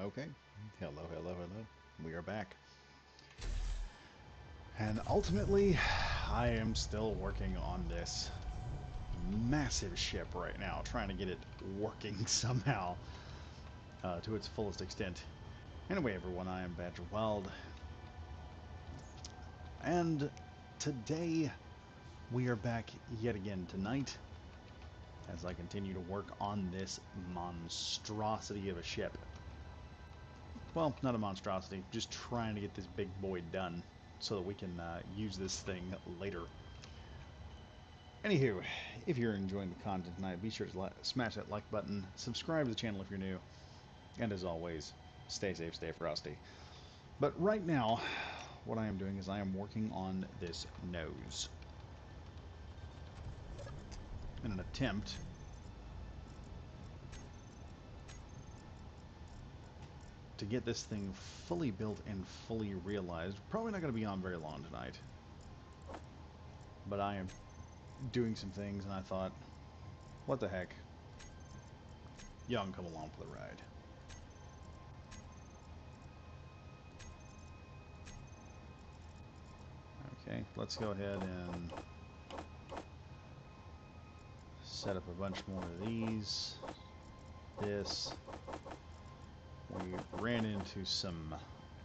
Okay. Hello, hello, hello. We are back. And ultimately, I am still working on this massive ship right now, trying to get it working somehow to its fullest extent. Anyway, everyone, I am Badger Wild, and today we are back yet again tonight as I continue to work on this monstrosity of a ship. Well, not a monstrosity, just trying to get this big boy done so that we can use this thing later. Anywho, if you're enjoying the content tonight, be sure to smash that like button, subscribe to the channel if you're new, and as always, stay safe, stay frosty. But right now, what I am doing is I am working on this nose in an attempt to get this thing fully built and fully realized. Probably not going to be on very long tonight, but I am doing some things and I thought, what the heck, y'all can come along for the ride. Okay, let's go ahead and set up a bunch more of these. This, we ran into some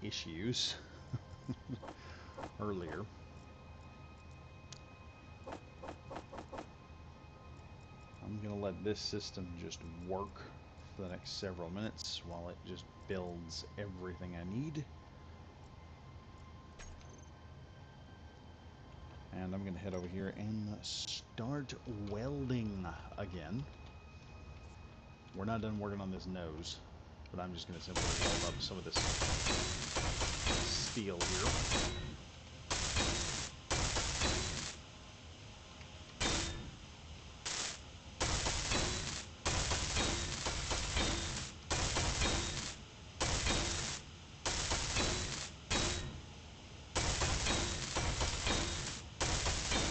issues earlier. I'm going to let this system just work for the next several minutes while it just builds everything I need. And I'm going to head over here and start welding again. We're not done working on this nose, but I'm just going to simply weld up some of this steel here.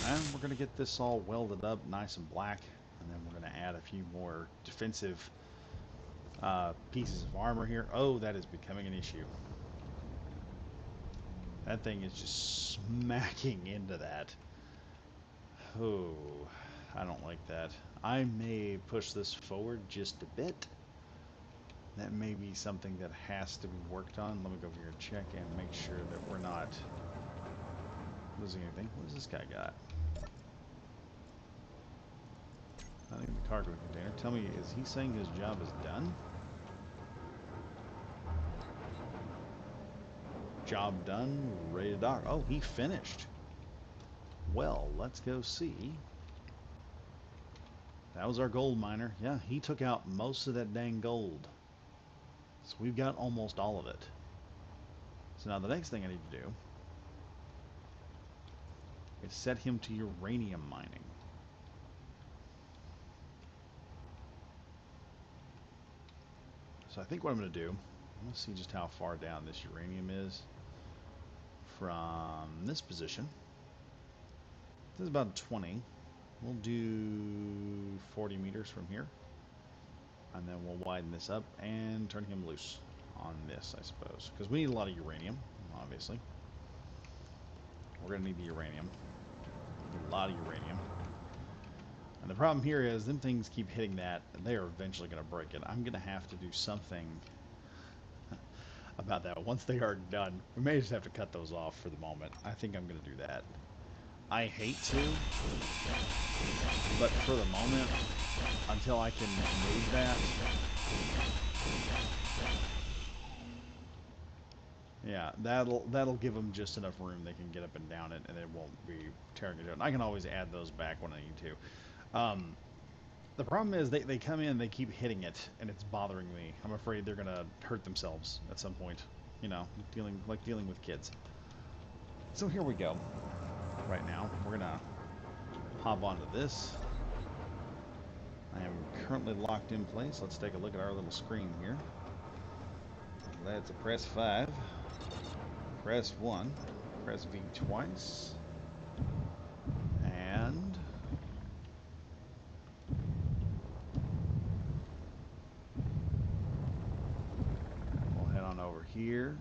And we're going to get this all welded up nice and black, and then we're going to add a few more defensive pieces of armor here. Oh, that is becoming an issue. That thing is just smacking into that. Oh, I don't like that. I may push this forward just a bit. That may be something that has to be worked on. Let me go over here and check and make sure that we're not losing anything. What does this guy got? Not even the cargo container. Tell me, is he saying his job is done? Job done, ready to dock. Oh, he finished. Well, let's go see. That was our gold miner. Yeah, he took out most of that dang gold. So we've got almost all of it. So now the next thing I need to do is set him to uranium mining. So I think what I'm going to do, I'm going to see just how far down this uranium is from this position. This is about 20. We'll do 40 meters from here. And then we'll widen this up and turn him loose on this, I suppose. Because we need a lot of uranium, obviously. We're going to need the uranium. A lot of uranium. And the problem here is them things keep hitting that, and they are eventually going to break it. I'm going to have to do something about that once they are done. We may just have to cut those off for the moment. I think I'm going to do that. I hate to, but for the moment, until I can move that, yeah, that'll give them just enough room they can get up and down it, and it won't be tearing it down. I can always add those back when I need to. The problem is they come in, they keep hitting it, and it's bothering me. I'm afraid they're gonna hurt themselves at some point. You know, dealing with kids. So here we go. Right now, we're gonna hop onto this. I am currently locked in place. Let's take a look at our little screen here. Let's press 5, press 1, press V twice, and here.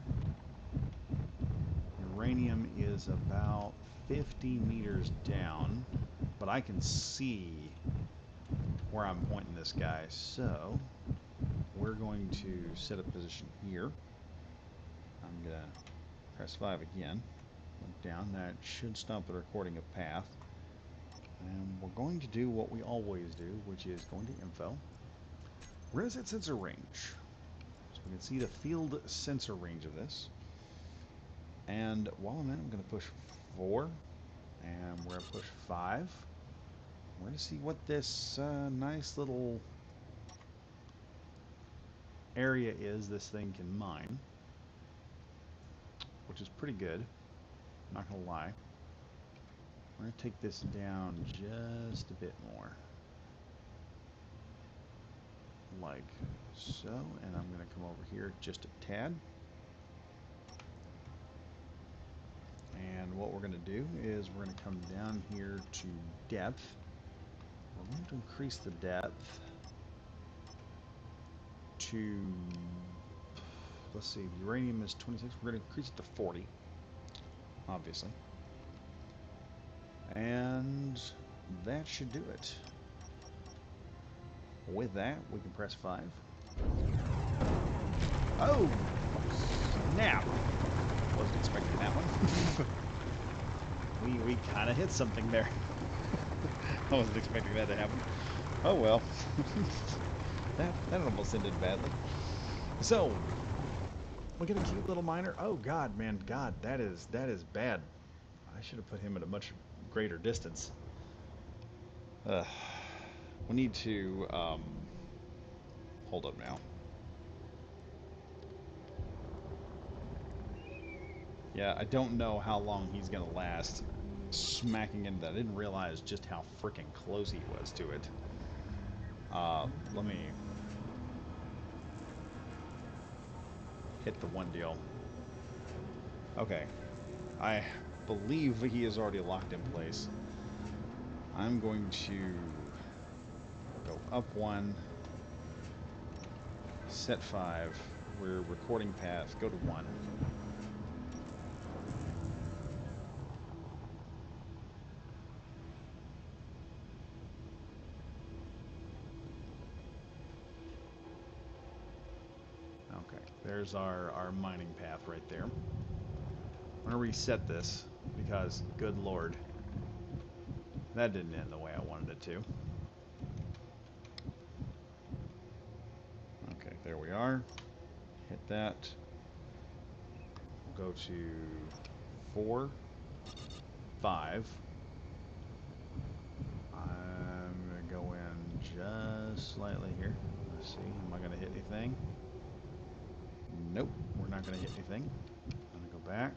Uranium is about 50 meters down, but I can see where I'm pointing this guy, so we're going to set a position here. I'm going to press 5 again. Look down. That should stop the recording of path. And we're going to do what we always do, which is going to info. We're going to set sensor range. So we can see the field sensor range of this. And while I'm in, I'm going to push 4. And we're going to push 5. We're going to see what this nice little area is this thing can mine, which is pretty good, not gonna lie. We're gonna take this down just a bit more, like so, and I'm gonna come over here just a tad. And what we're gonna do is we're gonna come down here to depth. We're going to increase the depth to, let's see, the uranium is 26. We're going to increase it to 40, obviously. And that should do it. With that, we can press 5. Oh! Snap! Wasn't expecting that one. we kind of hit something there. I wasn't expecting that to happen. Oh well. that almost ended badly. So, we get a cute little miner. Oh God, man, God, that is bad. I should have put him at a much greater distance. We need to hold up now. Yeah, I don't know how long he's gonna last smacking into that. I didn't realize just how freaking close he was to it. Let me hit the one deal. Okay, I believe he is already locked in place. I'm going to go up 1, set 5, we're recording path, go to 1. Okay, there's our mining path right there. I'm going to reset this because, good lord, that didn't end the way I wanted it to. Okay, there we are. Hit that. We'll go to 4, 5. I'm going to go in just slightly here. Let's see, am I going to hit anything? Nope, we're not going to hit anything. I'm going to go back.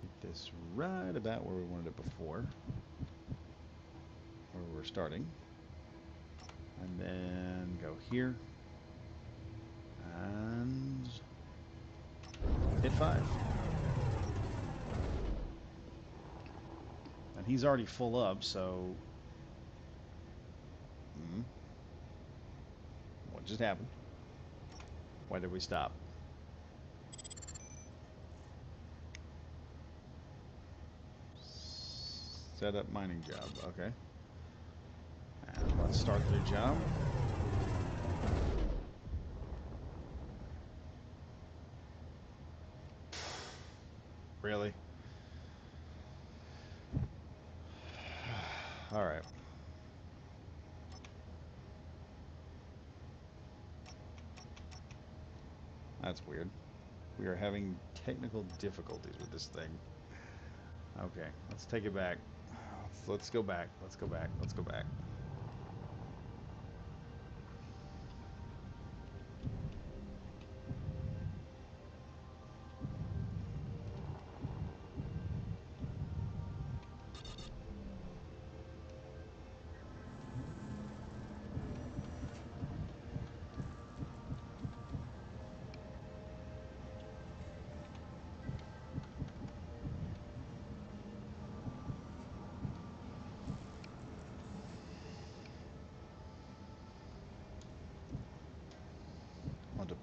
Hit this right about where we wanted it before. Where we were starting. And then go here. And hit 5. And he's already full up, so... What just happened? Why did we stop? Set up mining job, okay. And let's start the job. Really? Alright. That's weird. We are having technical difficulties with this thing. Okay, let's take it back. Let's go back. Let's go back. Let's go back.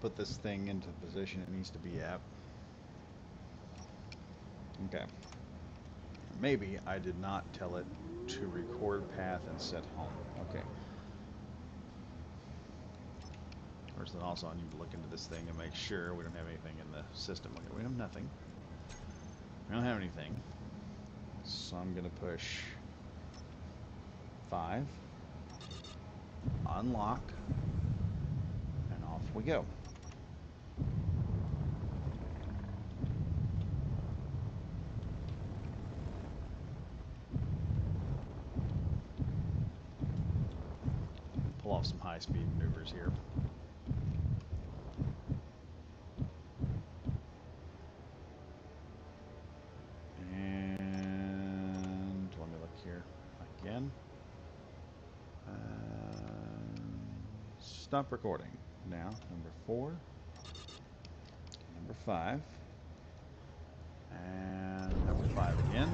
put this thing into the position it needs to be at. Okay. Maybe I did not tell it to record path and set home. Okay. First, then also I need to look into this thing and make sure we don't have anything in the system. Okay, we have nothing. We don't have anything. So I'm going to push 5, unlock, and off we go. Pull off some high-speed maneuvers here. And let me look here again. Stop recording. Now, number 4, number 5, and number 5 again.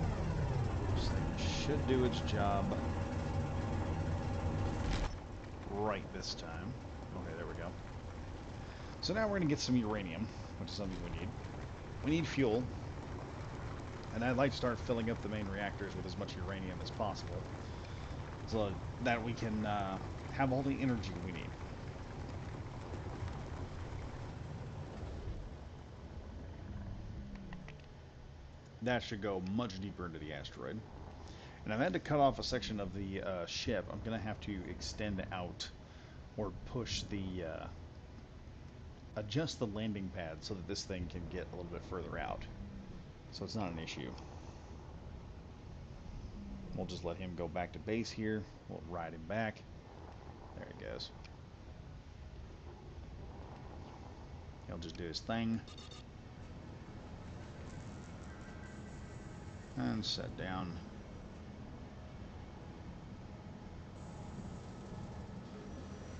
This thing should do its job right this time. Okay, there we go. So now we're going to get some uranium, which is something we need. We need fuel, and I'd like to start filling up the main reactors with as much uranium as possible, so that we can have all the energy we need. That should go much deeper into the asteroid. And I've had to cut off a section of the ship. I'm going to have to extend out or push the adjust the landing pad so that this thing can get a little bit further out. So it's not an issue. We'll just let him go back to base here. We'll ride him back. There he goes. He'll just do his thing. And set down.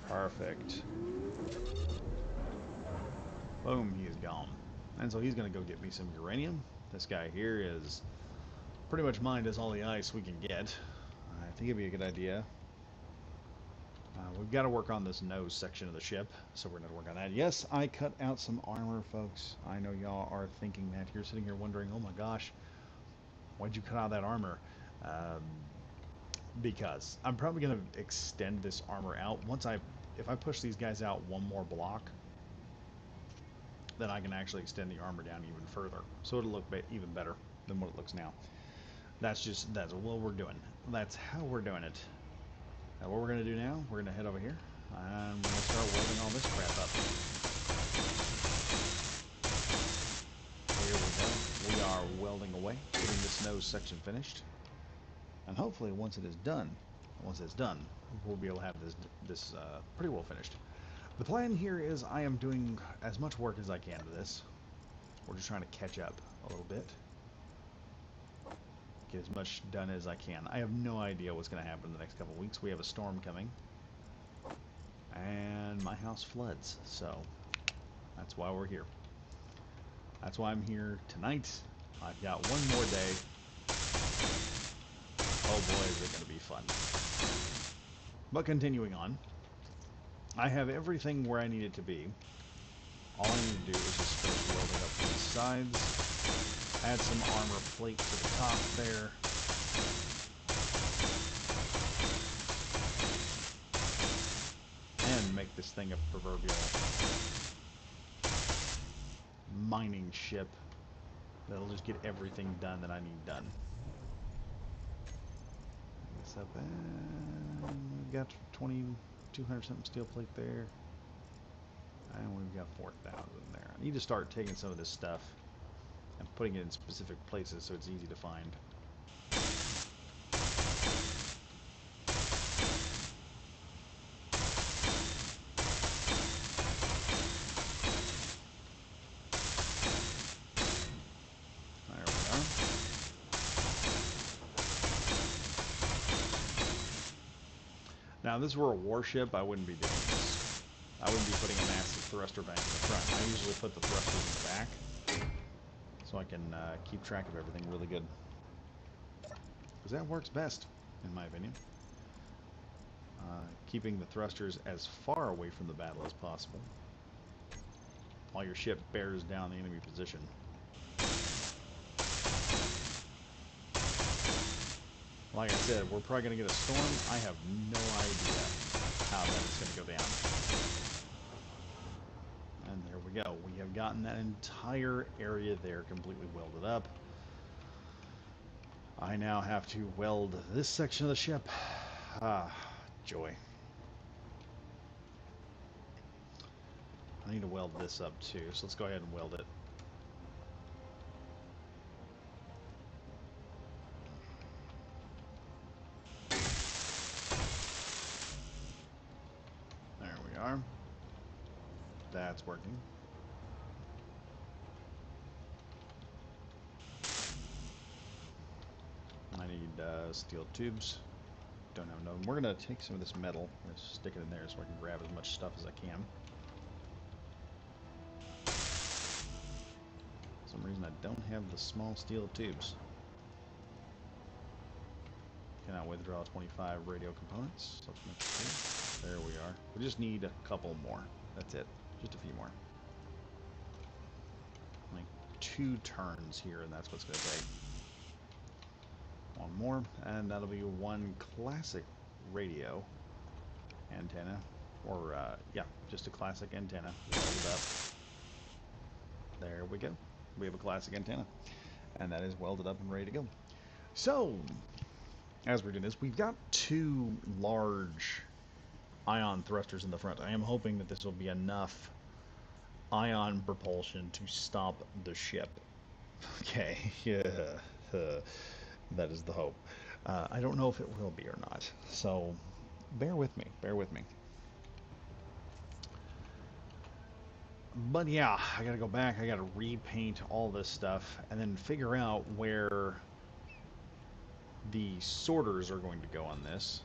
Perfect. Boom, he is gone. And so he's going to go get me some uranium. This guy here is pretty much mined as all the ice we can get. I think it'd be a good idea. We've got to work on this nose section of the ship, so we're going to work on that. Yes, I cut out some armor, folks. I know y'all are thinking that. You're sitting here wondering, oh my gosh, why'd you cut out that armor? Because I'm probably going to extend this armor out. If I push these guys out one more block, then I can actually extend the armor down even further. So it'll look even better than what it looks now. That's what we're doing. That's how we're doing it. Now what we're going to do now, we're going to head over here, and we're going to start welding all this crap up. Here we go. We are welding away, getting this nose section finished. And hopefully once it's done, we'll be able to have this pretty well finished. The plan here is I am doing as much work as I can to this. We're just trying to catch up a little bit. Get as much done as I can. I have no idea what's going to happen in the next couple of weeks. We have a storm coming. And my house floods. So that's why we're here. That's why I'm here tonight. I've got one more day. Oh boy, is it going to be fun. But continuing on. I have everything where I need it to be. All I need to do is just finish welding up these sides. Add some armor plate to the top there. And make this thing a proverbial mining ship that'll just get everything done that I need done. This up, and we've got 200 something steel plate there. And we've got 4,000 there. I need to start taking some of this stuff and putting it in specific places so it's easy to find. There we are. Now, if this were a warship, I wouldn't be doing this. I wouldn't be putting a massive thruster bank in the front. I usually put the thrusters in the back, so I can keep track of everything really good. Because that works best, in my opinion. Keeping the thrusters as far away from the battle as possible. while your ship bears down the enemy position. Like I said, we're probably going to get a storm. I have no idea how that's going to go down. And there we go. We have gotten that entire area there completely welded up. I now have to weld this section of the ship. Ah, joy. I need to weld this up too, so let's go ahead and weld it. There we are. That's working. I need steel tubes. Don't have no. We're gonna take some of this metal and stick it in there so I can grab as much stuff as I can. For some reason I don't have the small steel tubes. Cannot withdraw 25 radio components. Let's make sure. There we are. We just need a couple more. That's it. Just a few more. Like 2 turns here, and that's what's going to take. One more, and that'll be 1 classic radio antenna. Or, yeah, just a classic antenna. Welded up. There we go. We have a classic antenna. And that is welded up and ready to go. So, as we're doing this, we've got 2 large ion thrusters in the front. I am hoping that this will be enough ion propulsion to stop the ship. Okay, yeah, that is the hope. I don't know if it will be or not, so bear with me, bear with me. But yeah, I gotta go back, I gotta repaint all this stuff, and then figure out where the sorters are going to go on this,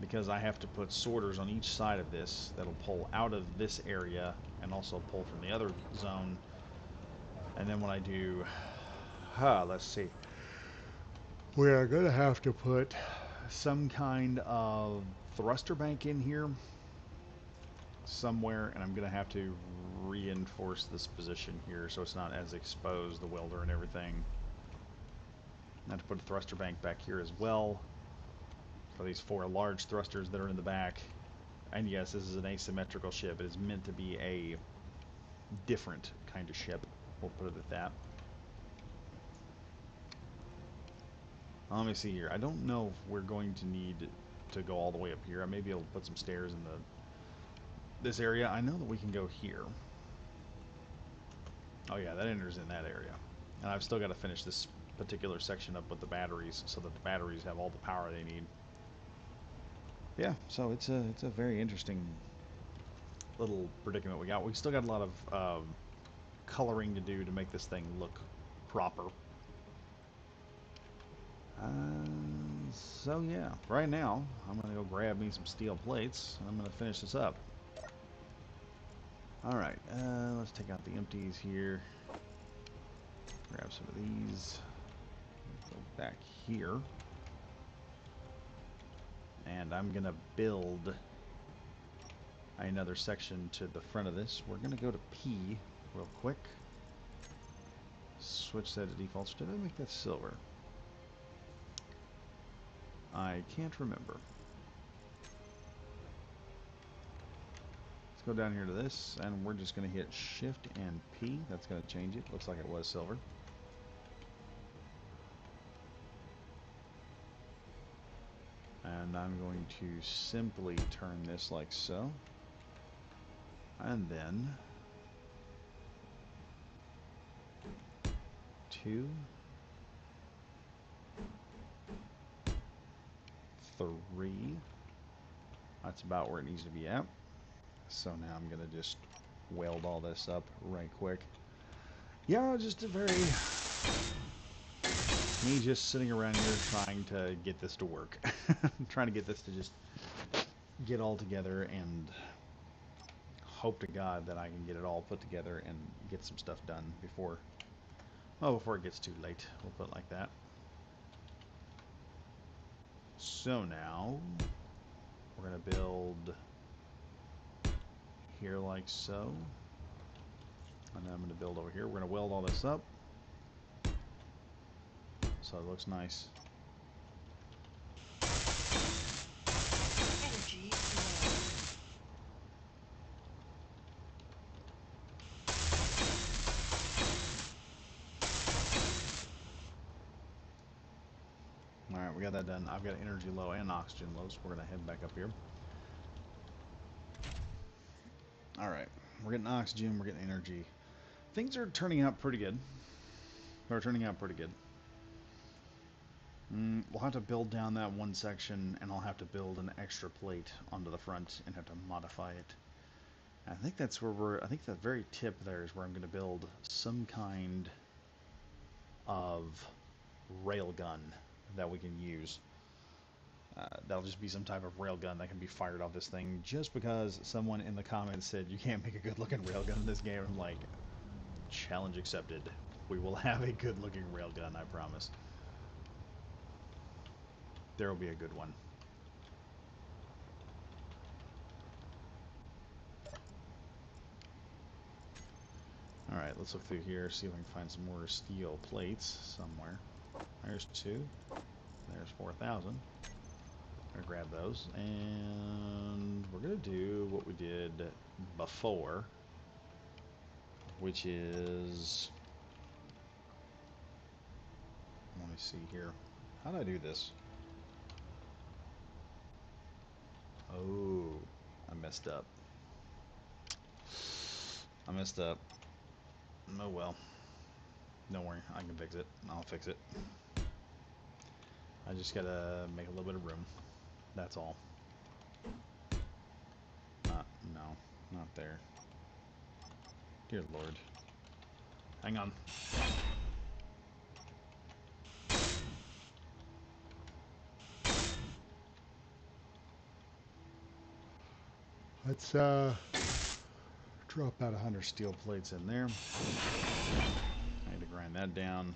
because I have to put sorters on each side of this that'll pull out of this area and also pull from the other zone. And then when I do, let's see, we are going to have to put some kind of thruster bank in here somewhere, and I'm going to have to reinforce this position here so it's not as exposed, the welder and everything. I have to put a thruster bank back here as well for these 4 large thrusters that are in the back. And yes, this is an asymmetrical ship. It is meant to be a different kind of ship. We'll put it at that. Let me see here. I don't know if we're going to need to go all the way up here. Maybe I'll put some stairs in this area. I know that we can go here. Oh yeah, that enters in that area. And I've still got to finish this particular section up with the batteries so that the batteries have all the power they need. Yeah, so it's a very interesting little predicament we got. We still got a lot of coloring to do to make this thing look proper. So yeah, right now I'm gonna go grab me some steel plates and I'm gonna finish this up. Alright, let's take out the empties here. Grab some of these. Go back here. And I'm gonna build another section to the front of this. We're gonna go to P real quick. Switch that to defaults. Did I make that silver? I can't remember. Let's go down here to this, and we're just going to hit Shift and P. That's going to change it. Looks like it was silver. And I'm going to simply turn this like so. And then 2, 3. That's about where it needs to be at. So now I'm going to just weld all this up right quick. Yeah, just a very... me just sitting around here trying to get this to work. Trying to get this to just get all together and hope to God that I can get it all put together and get some stuff done before, well, before it gets too late. We'll put it like that. So now we're going to build here like so. And then I'm going to build over here. We're going to weld all this up so it looks nice. Energy low. Alright, we got that done. I've got energy low and oxygen low, so we're going to head back up here. Alright, we're getting oxygen, we're getting energy. Things are turning out pretty good. They're turning out pretty good. We'll have to build down that one section, and I'll have to build an extra plate onto the front and have to modify it. I think that's where I think the very tip there is where I'm going to build some kind of railgun that we can use. That'll just be some type of railgun that can be fired off this thing, just because someone in the comments said you can't make a good looking railgun in this game. I'm like, challenge accepted. We will have a good looking railgun, I promise. There will be a good one. Alright, let's look through here, see if we can find some more steel plates somewhere. There's 2. There's 4,000. Gonna grab those, and we're gonna do what we did before, which is, let me see here. How do I do this? Oh, I messed up. I messed up. Oh well. Don't worry, I can fix it. I'll fix it. I just gotta make a little bit of room. That's all. No, not there. Dear Lord. Hang on. Let's drop out 100 steel plates in there. I need to grind that down.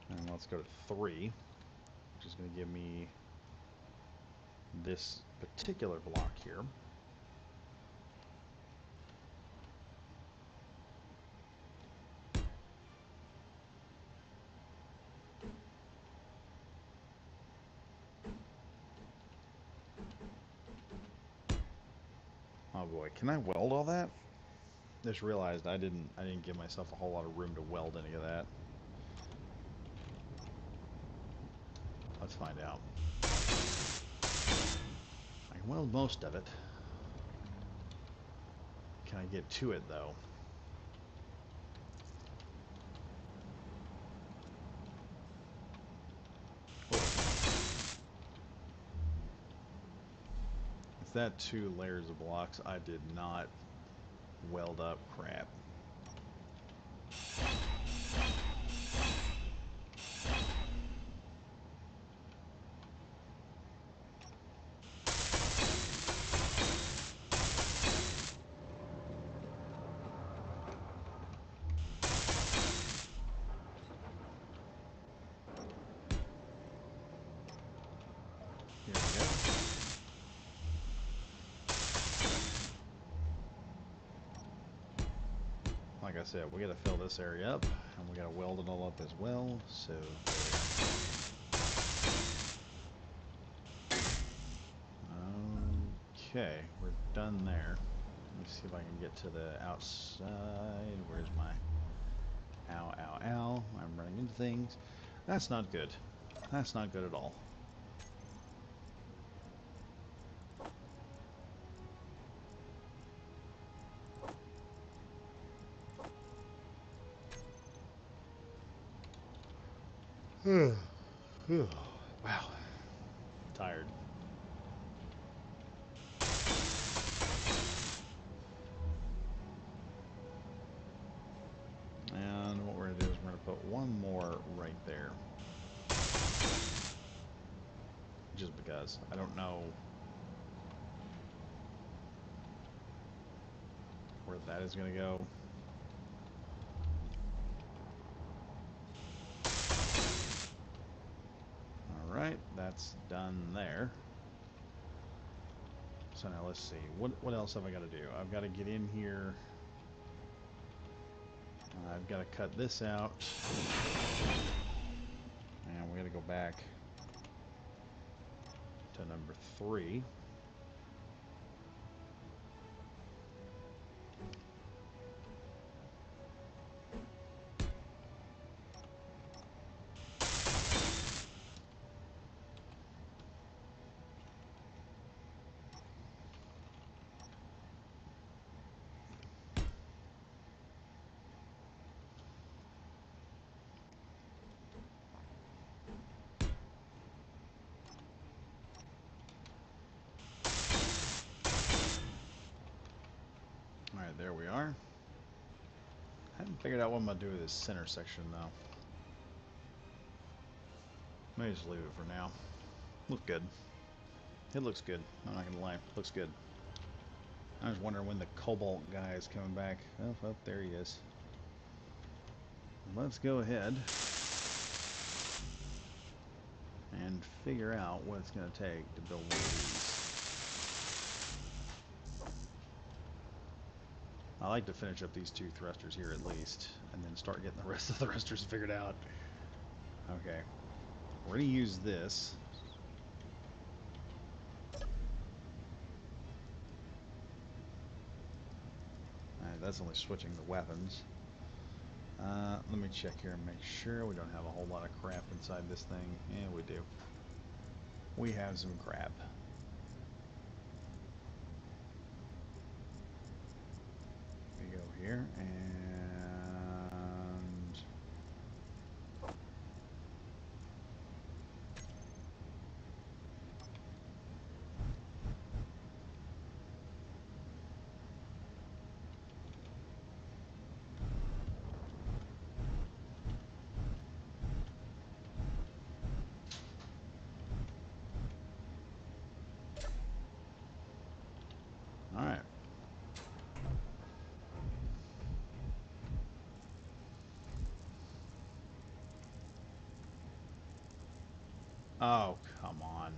And let's go to 3, which is going to give me this particular block here. Oh boy, can I weld all that? Just realized I didn't give myself a whole lot of room to weld any of that. Let's find out. I can weld most of it. Can I get to it though? Oh. Is that 2 layers of blocks? I did not weld up crap. Here we go. Like I said, we gotta fill this area up, and we gotta weld it all up as well, so okay, we're done there. Let me see if I can get to the outside. Where's my... Ow, ow, ow. I'm running into things. That's not good. That's not good at all. Wow. Tired. And what we're going to do is we're going to put one more right there. Just because. I don't know where that is going to go. Alright, that's done there. So now let's see. What else have I got to do? I've got to get in here I've got to cut this out. And we got to go back to number 3. Alright, there we are. I haven't figured out what I'm going to do with this center section, though. Maybe just leave it for now. Look good. It looks good. I'm not going to lie. Looks good. I was wondering when the Cobalt guy is coming back. Oh, there he is. Let's go ahead and figure out what it's going to take to build one of these. I like to finish up these 2 thrusters here at least, and then start getting the rest of the thrusters figured out. Okay. We're going to use this. Alright, that's only switching the weapons. Let me check here and make sure we don't have a whole lot of crap inside this thing. Yeah, we do. We have some crap. We go here and all right. Oh, come on.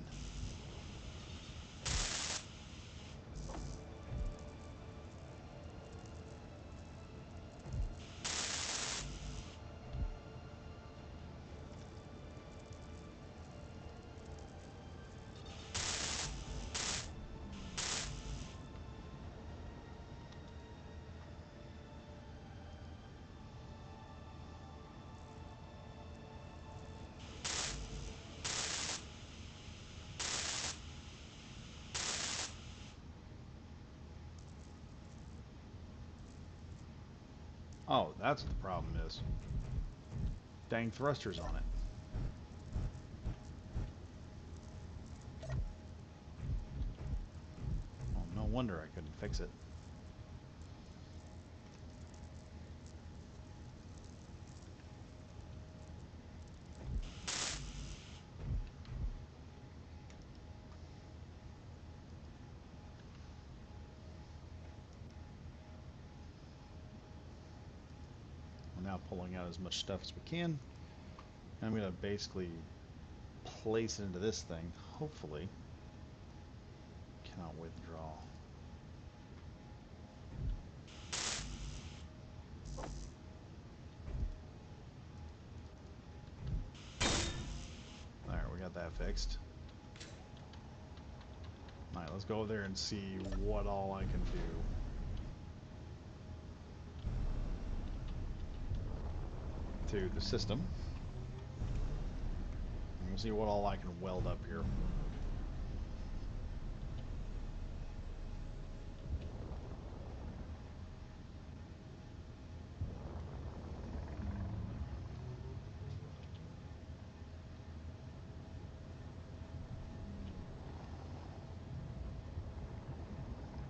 Oh, that's what the problem is. Dang thrusters on it. Well, no wonder I couldn't fix it. We're now pulling out as much stuff as we can. I'm going to basically place it into this thing, hopefully. Cannot withdraw. Alright, we got that fixed. Alright, let's go over there and see what all I can do. To the system. And we'll see what all I can weld up here.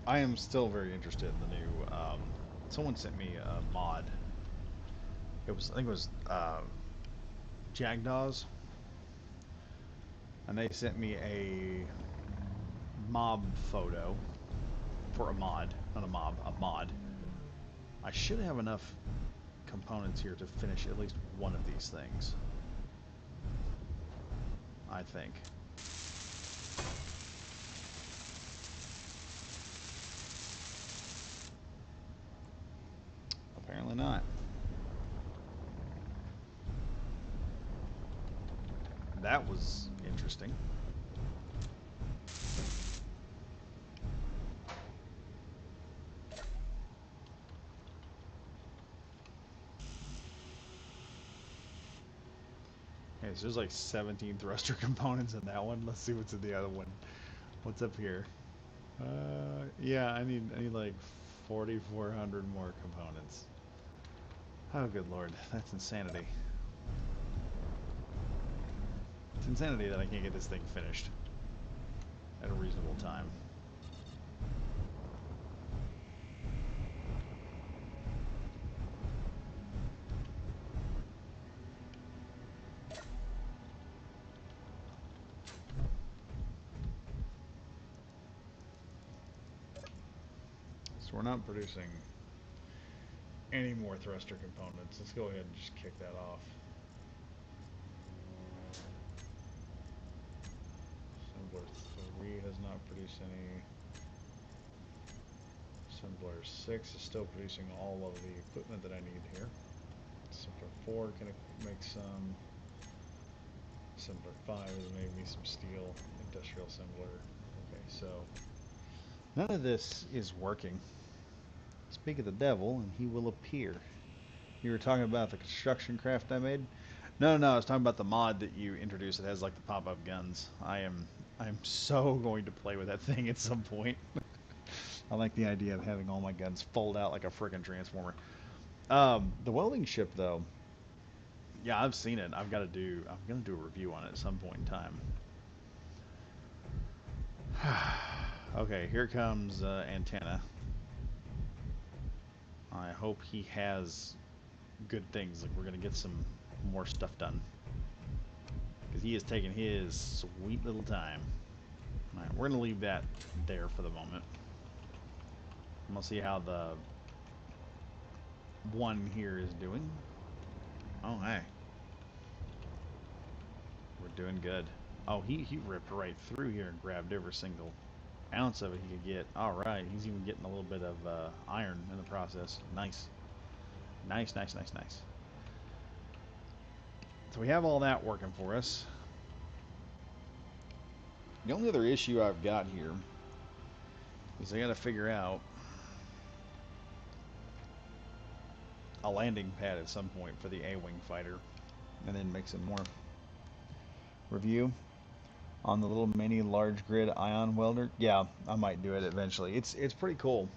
I am still very interested in the new, someone sent me a mod. I think it was, Jagdaws. And they sent me a mob photo for a mod, not a mob, a mod. I should have enough components here to finish at least one of these things. I think. Apparently not. That was interesting. Okay, so there's like 17 thruster components in that one. Let's see what's in the other one. What's up here? Yeah, I need like 4,400 more components. Oh, good lord, that's insanity. It's insanity that I can't get this thing finished at a reasonable time. So we're not producing any more thruster components. Let's go ahead and just kick that off. Assembler 3 has not produced any. Assembler 6 is still producing all of the equipment that I need here. Assembler 4 can make some. Assembler 5 is maybe me some steel. Industrial assembler. Okay, so none of this is working. Speak of the devil, and he will appear. You were talking about the construction craft I made? No, I was talking about the mod that you introduced that has like the pop-up guns. I'm so going to play with that thing at some point. I like the idea of having all my guns fold out like a freaking transformer. The welding ship though, yeah, I've seen it. I'm gonna do a review on it at some point in time. Okay, here comes Antenna. I hope he has good things. Like we're gonna get some more stuff done because he is taking his sweet little time. All right, we're gonna leave that there for the moment. I'm gonna see how the one here is doing. Oh, hey, we're doing good. Oh, he ripped right through here and grabbed every single ounce of it he could get. All right, he's even getting a little bit of iron in the process. Nice, nice, nice, nice, nice. So we have all that working for us. The only other issue I've got here is I got to figure out a landing pad at some point for the A-Wing fighter, and then make some more review on the little mini large grid ion welder. Yeah, I might do it eventually. It's pretty cool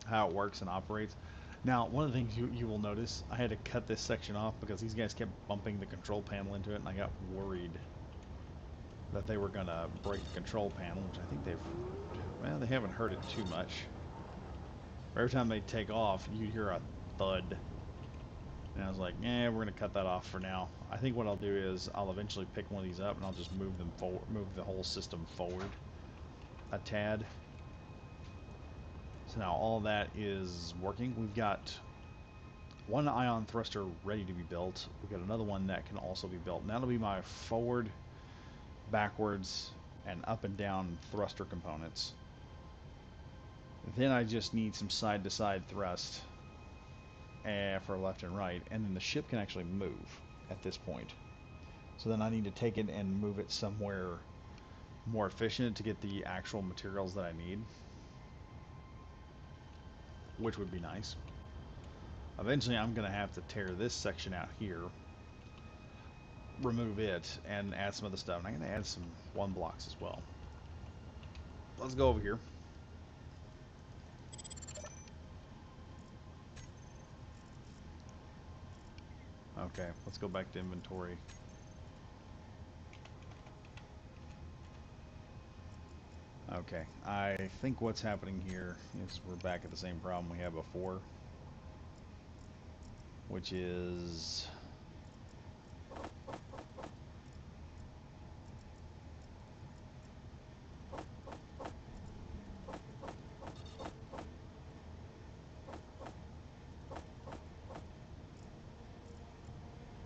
how it works and operates. Now, one of the things you will notice, I had to cut this section off because these guys kept bumping the control panel into it, and I got worried that they were gonna break the control panel, which I think they haven't hurt it too much. Every time they take off, you hear a thud. And I was like, we're gonna cut that off for now. I think what I'll do is I'll eventually pick one of these up and I'll just move them forward, move the whole system forward a tad. So now all that is working. We've got one ion thruster ready to be built. We've got another one that can also be built. And that'll be my forward, backwards, and up and down thruster components. Then I just need some side-to-side thrust for left and right, and then the ship can actually move at this point. So then I need to take it and move it somewhere more efficient to get the actual materials that I need, which would be nice. Eventually I'm going to have to tear this section out here, remove it, and add some other stuff. And I'm going to add some one blocks as well. Let's go over here. Okay, let's go back to inventory. Okay, I think what's happening here is we're back at the same problem we had before, which is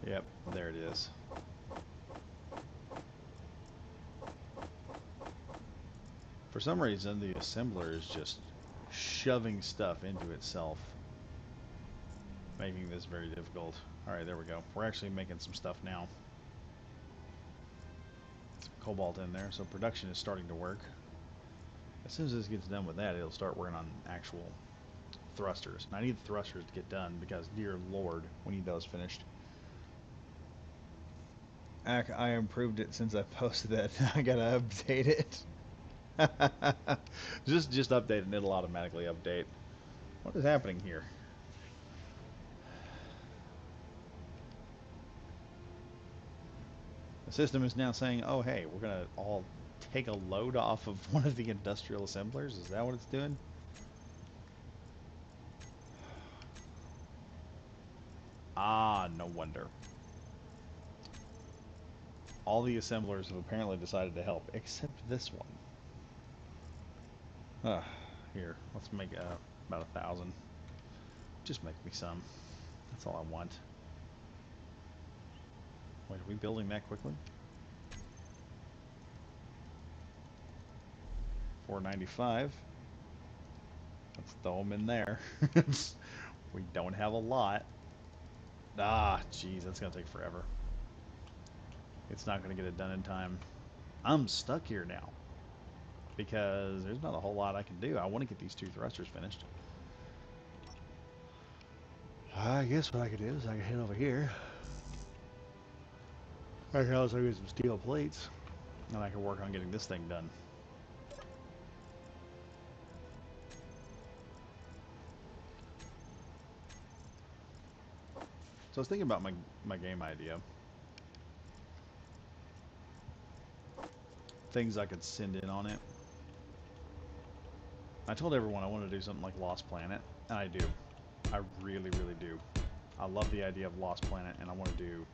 yep, there it is. For some reason, the assembler is just shoving stuff into itself, making this very difficult. Alright, there we go. We're actually making some stuff now. cobalt in there, so production is starting to work. As soon as this gets done with that, it'll start working on actual thrusters. And I need the thrusters to get done because, dear Lord, we need those finished. I improved it since I posted that. I gotta update it. just update it and it'll automatically update. What is happening here? The system is now saying, oh hey, we're gonna all take a load off of one of the industrial assemblers. Is that what it's doing? Ah, no wonder. All the assemblers have apparently decided to help, except this one. Here, let's make about 1,000. Just make me some. That's all I want. Wait, are we building that quickly? 495. Let's throw them in there. We don't have a lot. Ah, jeez, that's gonna take forever. It's not gonna get it done in time. I'm stuck here now because there's not a whole lot I can do. I want to get these 2 thrusters finished. I guess what I could do is I can head over here. I can also get some steel plates, and I can work on getting this thing done. So I was thinking about my game idea. Things I could send in on it. I told everyone I wanted to do something like Lost Planet, and I do. I really, really do. I love the idea of Lost Planet, and I want to do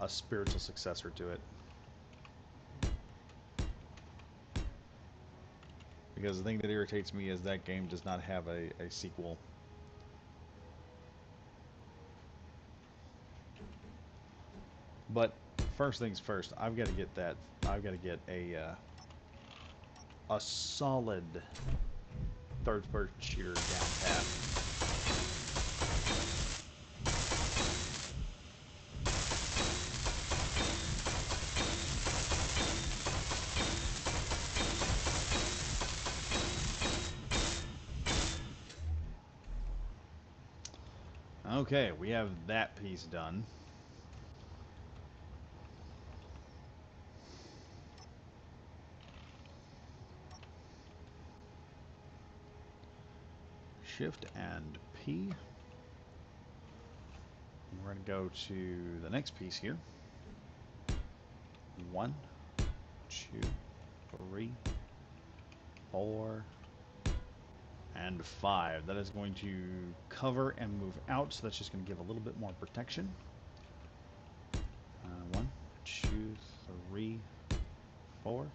a spiritual successor to it. Because the thing that irritates me is that game does not have a sequel. But first things first, I've got to get that. I've got to get a solid third-person shooter down pat. Okay, we have that piece done. Shift and P. We're going to go to the next piece here. 1, 2, 3, 4, and 5. That is going to cover and move out, so that's just going to give a little bit more protection. 1, 2, 3, 4.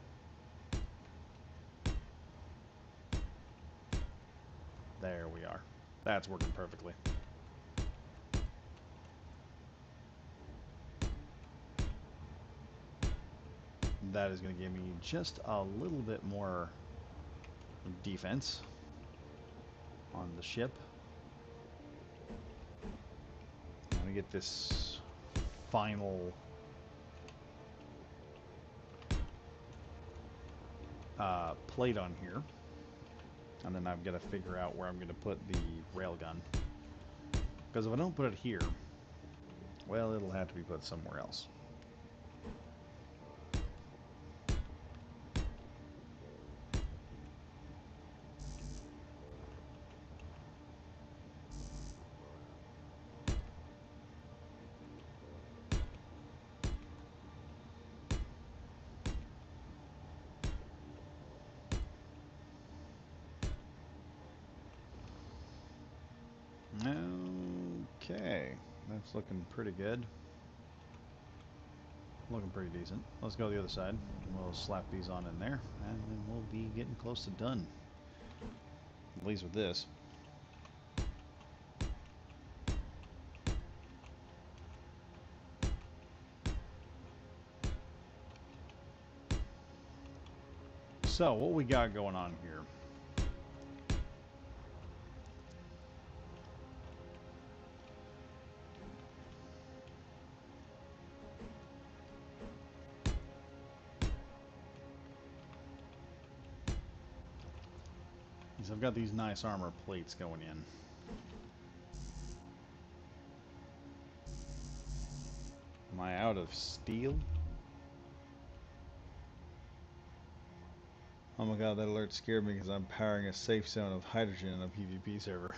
There we are. That's working perfectly. That is going to give me just a little bit more defense on the ship. I'm going to get this final plate on here. And then I've got to figure out where I'm going to put the railgun. Because if I don't put it here, well, it'll have to be put somewhere else. Okay, that's looking pretty good. Looking pretty decent. Let's go to the other side. We'll slap these on in there, and then we'll be getting close to done. At least with this. So, what we got going on here? So I've got these nice armor plates going in. Am I out of steel? Oh my god, that alert scared me because I'm powering a safe zone of hydrogen in a PvP server.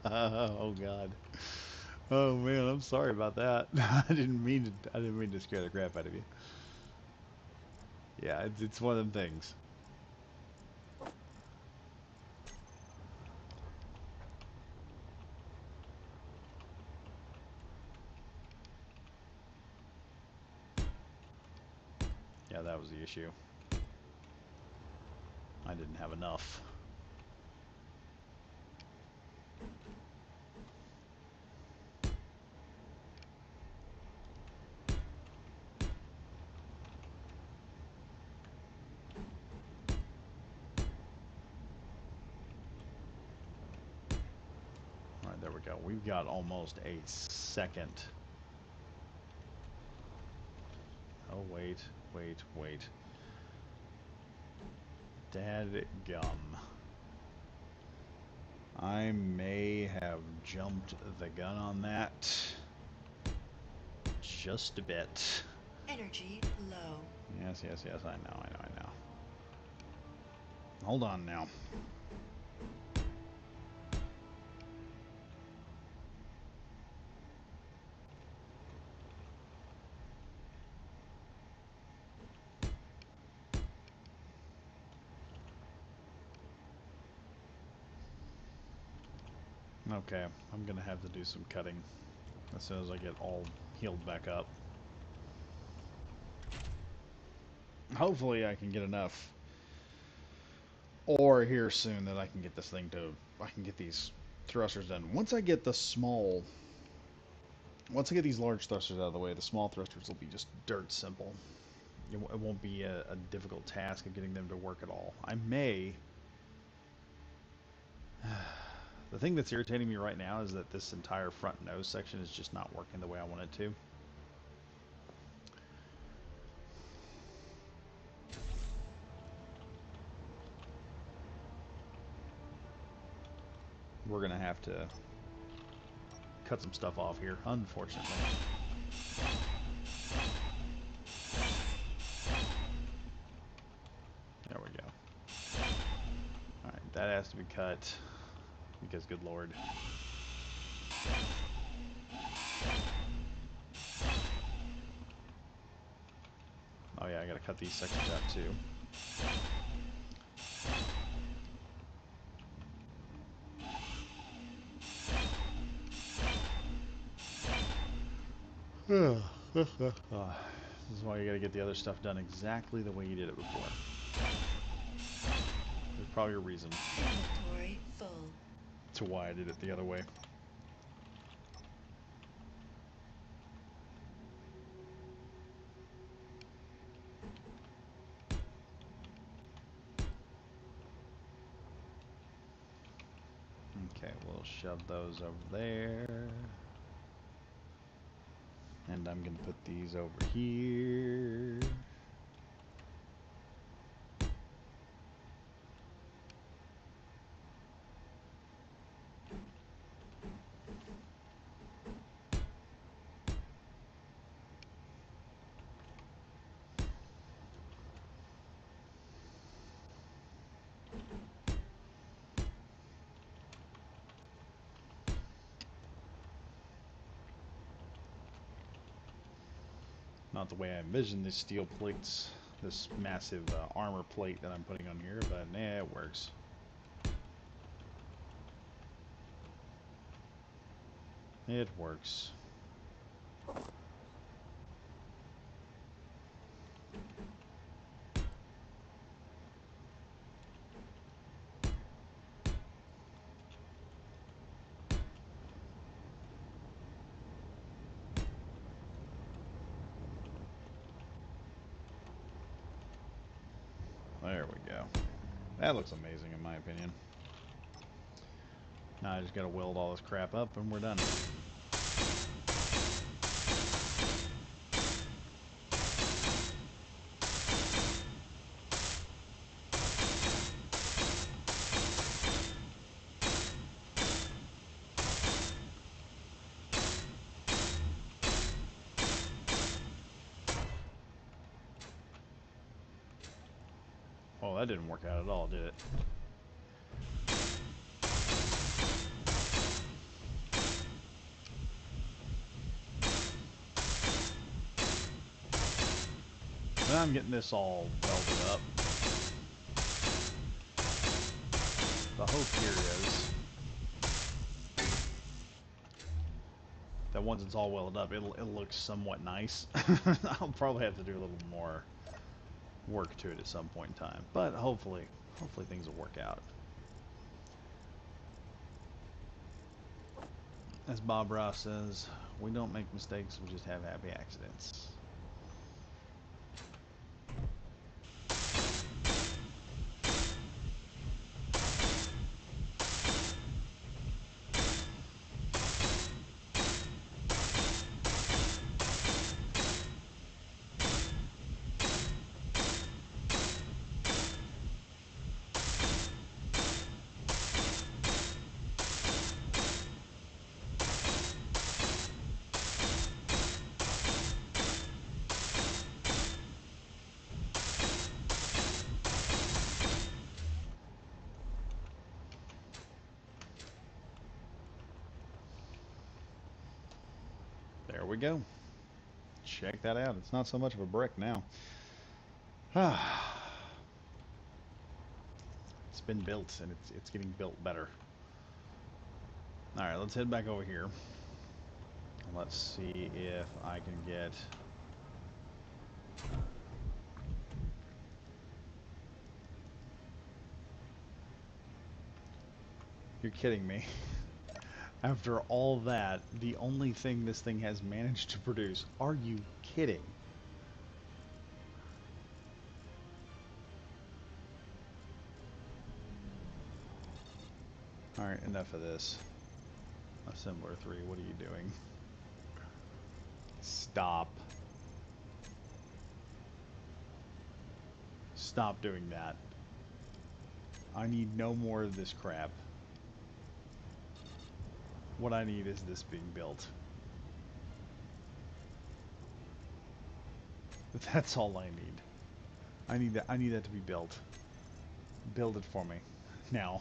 Oh god. Oh man, I'm sorry about that. I didn't mean to scare the crap out of you. Yeah, it's one of them things. Yeah, that was the issue. I didn't have enough. Alright, there we go. We've got almost a second. Oh, wait, wait, wait. Dadgum. I may have jumped the gun on that. Just a bit. Energy low. Yes, yes, yes, I know, I know, I know. Hold on now. Okay, I'm gonna have to do some cutting as soon as I get all healed back up. Hopefully I can get enough ore here soon that I can get this thing to, I can get these thrusters done. Once I get these large thrusters out of the way, the small thrusters will be just dirt simple. It won't be a difficult task of getting them to work at all. I may... The thing that's irritating me right now is that this entire front nose section is just not working the way I want it to. We're gonna have to cut some stuff off here, unfortunately. There we go. Alright, that has to be cut, because good lord. Oh yeah, I gotta cut these sections out too. This is why you gotta get the other stuff done exactly the way you did it before. There's probably a reason Inventory full. to why I did it the other way. Okay, we'll shove those over there. And I'm gonna put these over here. Not the way I envisioned these steel plates, this massive armor plate that I'm putting on here, but nah, it works. It works. There we go. That looks amazing in my opinion. Now I just gotta weld all this crap up and we're done. Oh, that didn't work out at all, did it? And I'm getting this all welded up. The hope here is that once it's all welded up, it'll look somewhat nice. I'll probably have to do a little more work to it at some point in time, but hopefully things will work out. As Bob Ross says, we don't make mistakes, we just have happy accidents. There we go. Check that out. It's not so much of a brick now. It's been built, and it's getting built better. All right, let's head back over here. And let's see if I can get... You're kidding me. After all that, the only thing this thing has managed to produce. Are you kidding? Alright, enough of this. Assembler 3, what are you doing? Stop. Stop doing that. I need no more of this crap. What I need is this being built. That's all I need. I need that to be built. Build it for me. Now.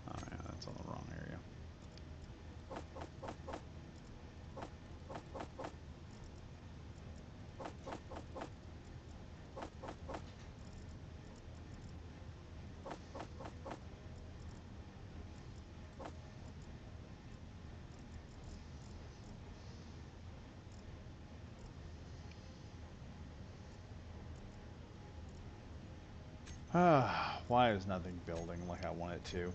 Oh yeah, that's on the wrong area. Why is nothing building like I want it to?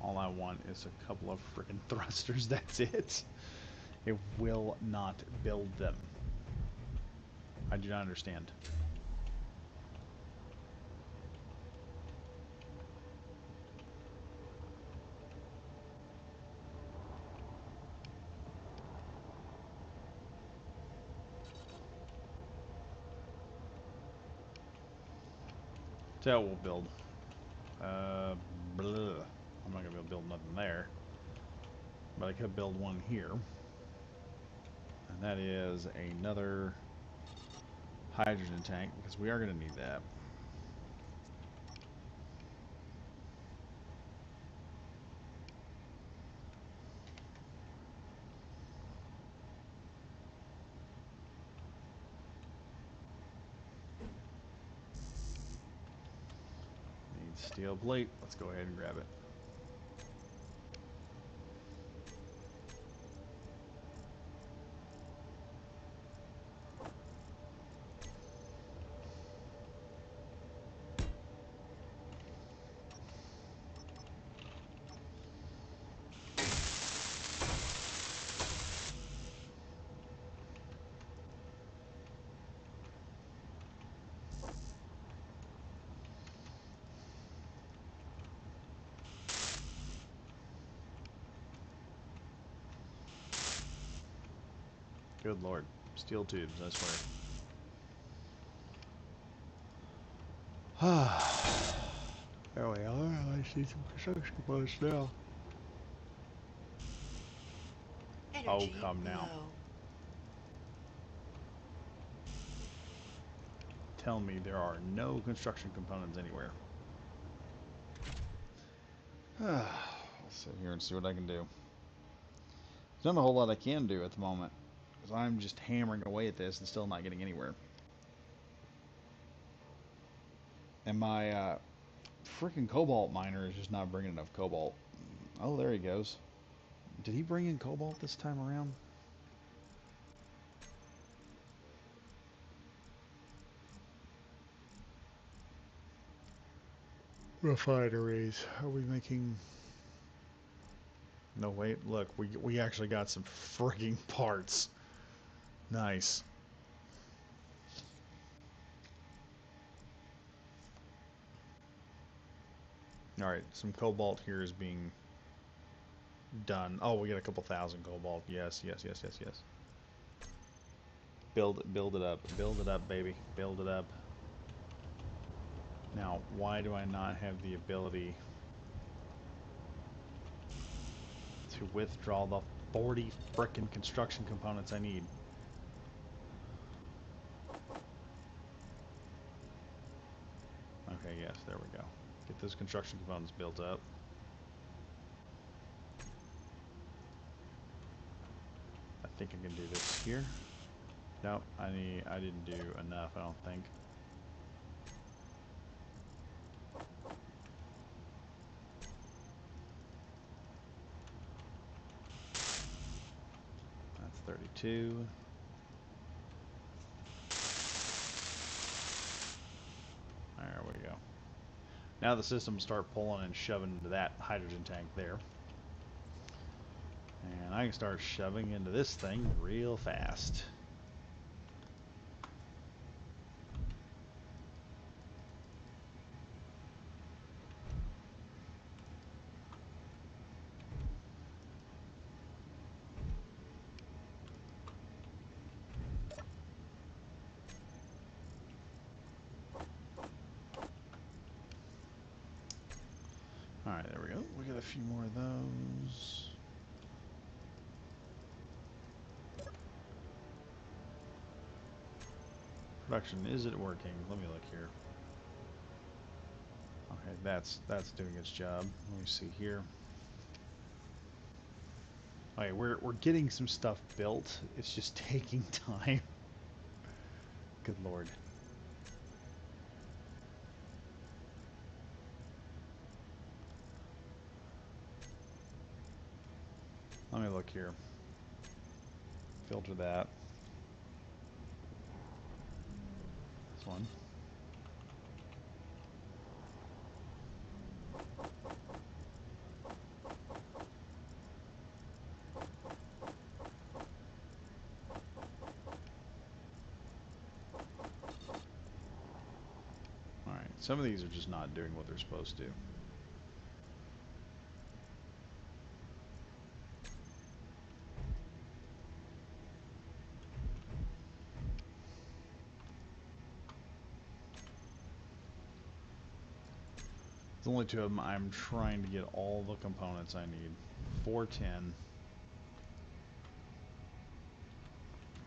All I want is a couple of frickin' thrusters, that's it. It will not build them. I do not understand. So we'll build. Blah. I'm not gonna be able to build nothing there. But I could build one here. And that is another hydrogen tank, because we are gonna need that. Need steel plate. Let's go ahead and grab it. Good lord. Steel tubes, I swear. There we are. I see some construction components now. Oh, Energy come now. low. Tell me there are no construction components anywhere. I'll sit here and see what I can do. There's not a whole lot I can do at the moment, because I'm just hammering away at this and still not getting anywhere. And my freaking cobalt miner is just not bringing enough cobalt. Oh, there he goes. Did he bring in cobalt this time around? Refineries. Are we making... No, wait, look, we actually got some freaking parts. Nice. Alright, some cobalt here is being done. Oh, we got a couple thousand cobalt. Yes, yes, yes, yes, yes. Build it up. Build it up, baby. Build it up. Now, why do I not have the ability to withdraw the 40 frickin' construction components I need? Okay, yes, there we go. Get those construction components built up. I think I can do this here. Nope, I didn't do enough, I don't think. That's 32. There we go. Now the system will start pulling and shoving into that hydrogen tank there. And I can start shoving into this thing real fast. Alright, there we go. We got a few more of those. Production, is it working? Let me look here. Okay, that's doing its job. Let me see here. Okay, we're getting some stuff built. It's just taking time. Good lord. Let me look here. Filter that. This one. Alright, some of these are just not doing what they're supposed to. There's only two of them. I'm trying to get all the components I need. 410.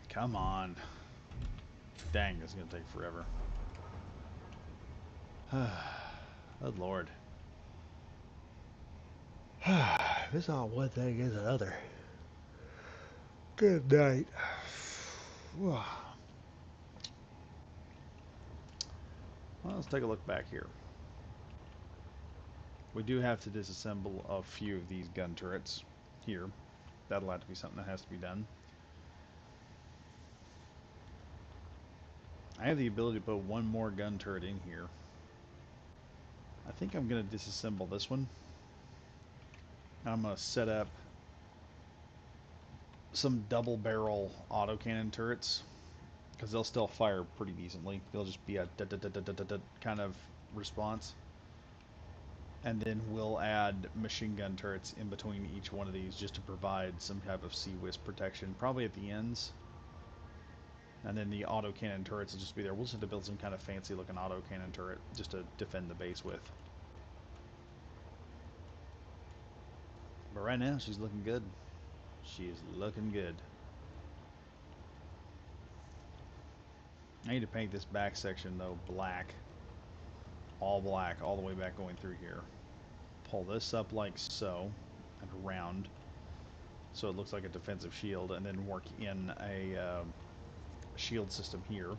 Come on. Dang, this is going to take forever. Good lord. This all one thing is another. Good night. Well, let's take a look back here. We do have to disassemble a few of these gun turrets here. That'll have to be something that has to be done. I have the ability to put one more gun turret in here. I think I'm going to disassemble this one. I'm going to set up some double barrel autocannon turrets, because they'll still fire pretty decently. They'll just be a kind of response. And then we'll add machine gun turrets in between each one of these just to provide some type of sea wisp protection, probably at the ends. And then the autocannon turrets will just be there. We'll just have to build some kind of fancy looking autocannon turret just to defend the base with. But right now, she's looking good. She is looking good. I need to paint this back section, though, black. All black, all the way back going through here. Pull this up like so, and around, so it looks like a defensive shield, and then work in a shield system here.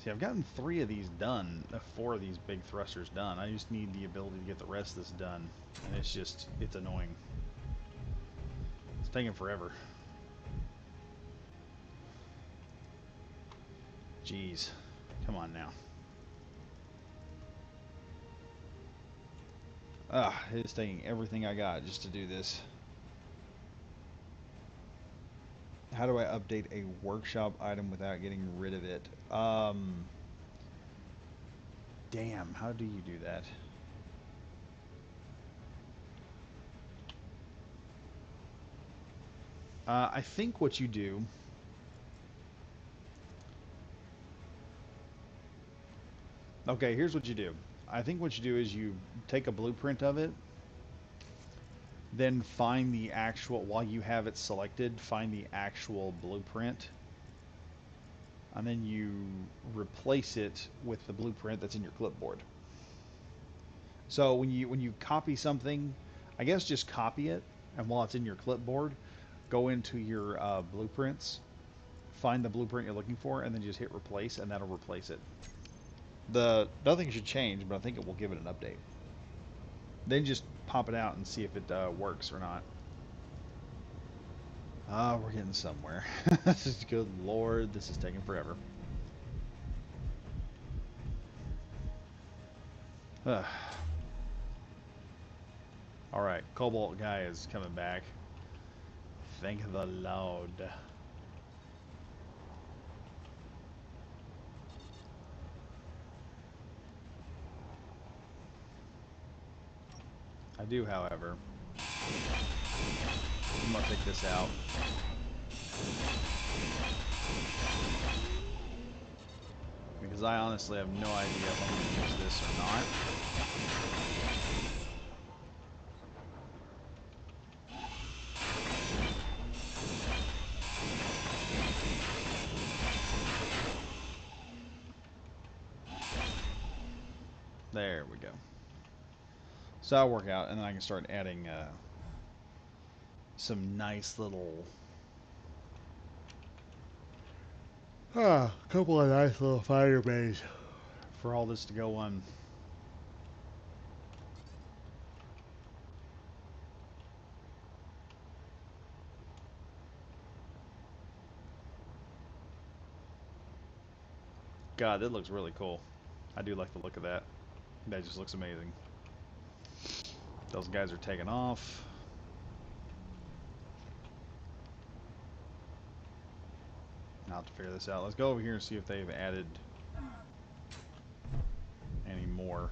See, I've gotten 3 of these done, 4 of these big thrusters done. I just need the ability to get the rest of this done, and it's annoying. It's taking forever. Jeez. Come on now. It's taking everything I got just to do this. How do I update a workshop item without getting rid of it? Damn, how do you do that? I think what you do... Okay, here's what you do. I think what you do is you take a blueprint of it, then find the actual, while you have it selected, find the actual blueprint, and then you replace it with the blueprint that's in your clipboard. So when you copy something, I guess just copy it, and while it's in your clipboard, go into your blueprints, find the blueprint you're looking for, and then just hit replace, and that'll replace it. Nothing should change, but I think it will give it an update. Then just pop it out and see if it works or not. We're getting somewhere. Good Lord, this is taking forever. Alright, Cobalt guy is coming back. Thank the Lord. I do, however. I'm gonna take this out. Because I honestly have no idea if I'm gonna use this or not. There we go. So that'll work out, and then I can start adding some nice little... a couple of nice little fire bays for all this to go on. God, that looks really cool. I do like the look of that. That just looks amazing. Those guys are taking off. I'll have to figure this out. Let's go over here and see if they've added any more.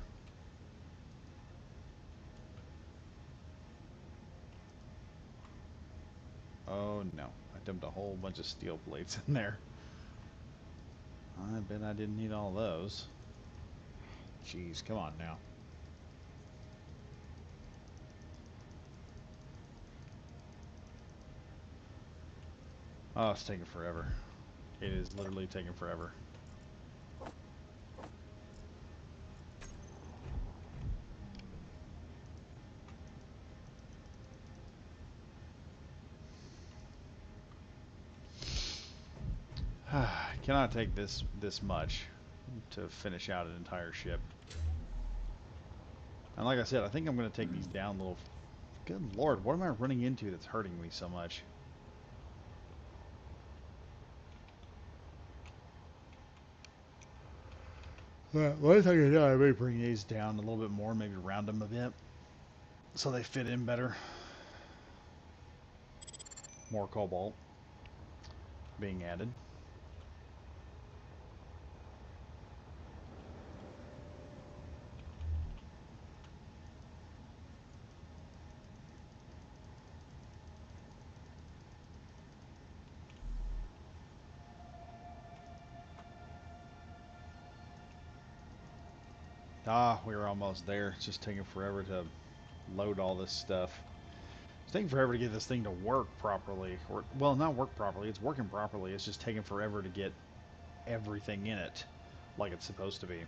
Oh no, I dumped a whole bunch of steel plates in there. I bet I didn't need all those. Jeez, come on now. Oh, it's taking forever. It is literally taking forever. Cannot take this much to finish out an entire ship. And like I said, I think I'm going to take these down a little. Good Lord, what am I running into that's hurting me so much? What if I could do? I may bring these down a little bit more, maybe round them a bit, so they fit in better. More cobalt being added. Ah, we were almost there. It's just taking forever to load all this stuff. It's taking forever to get this thing to work properly. Or, well, not work properly. It's working properly. It's just taking forever to get everything in it like it's supposed to be.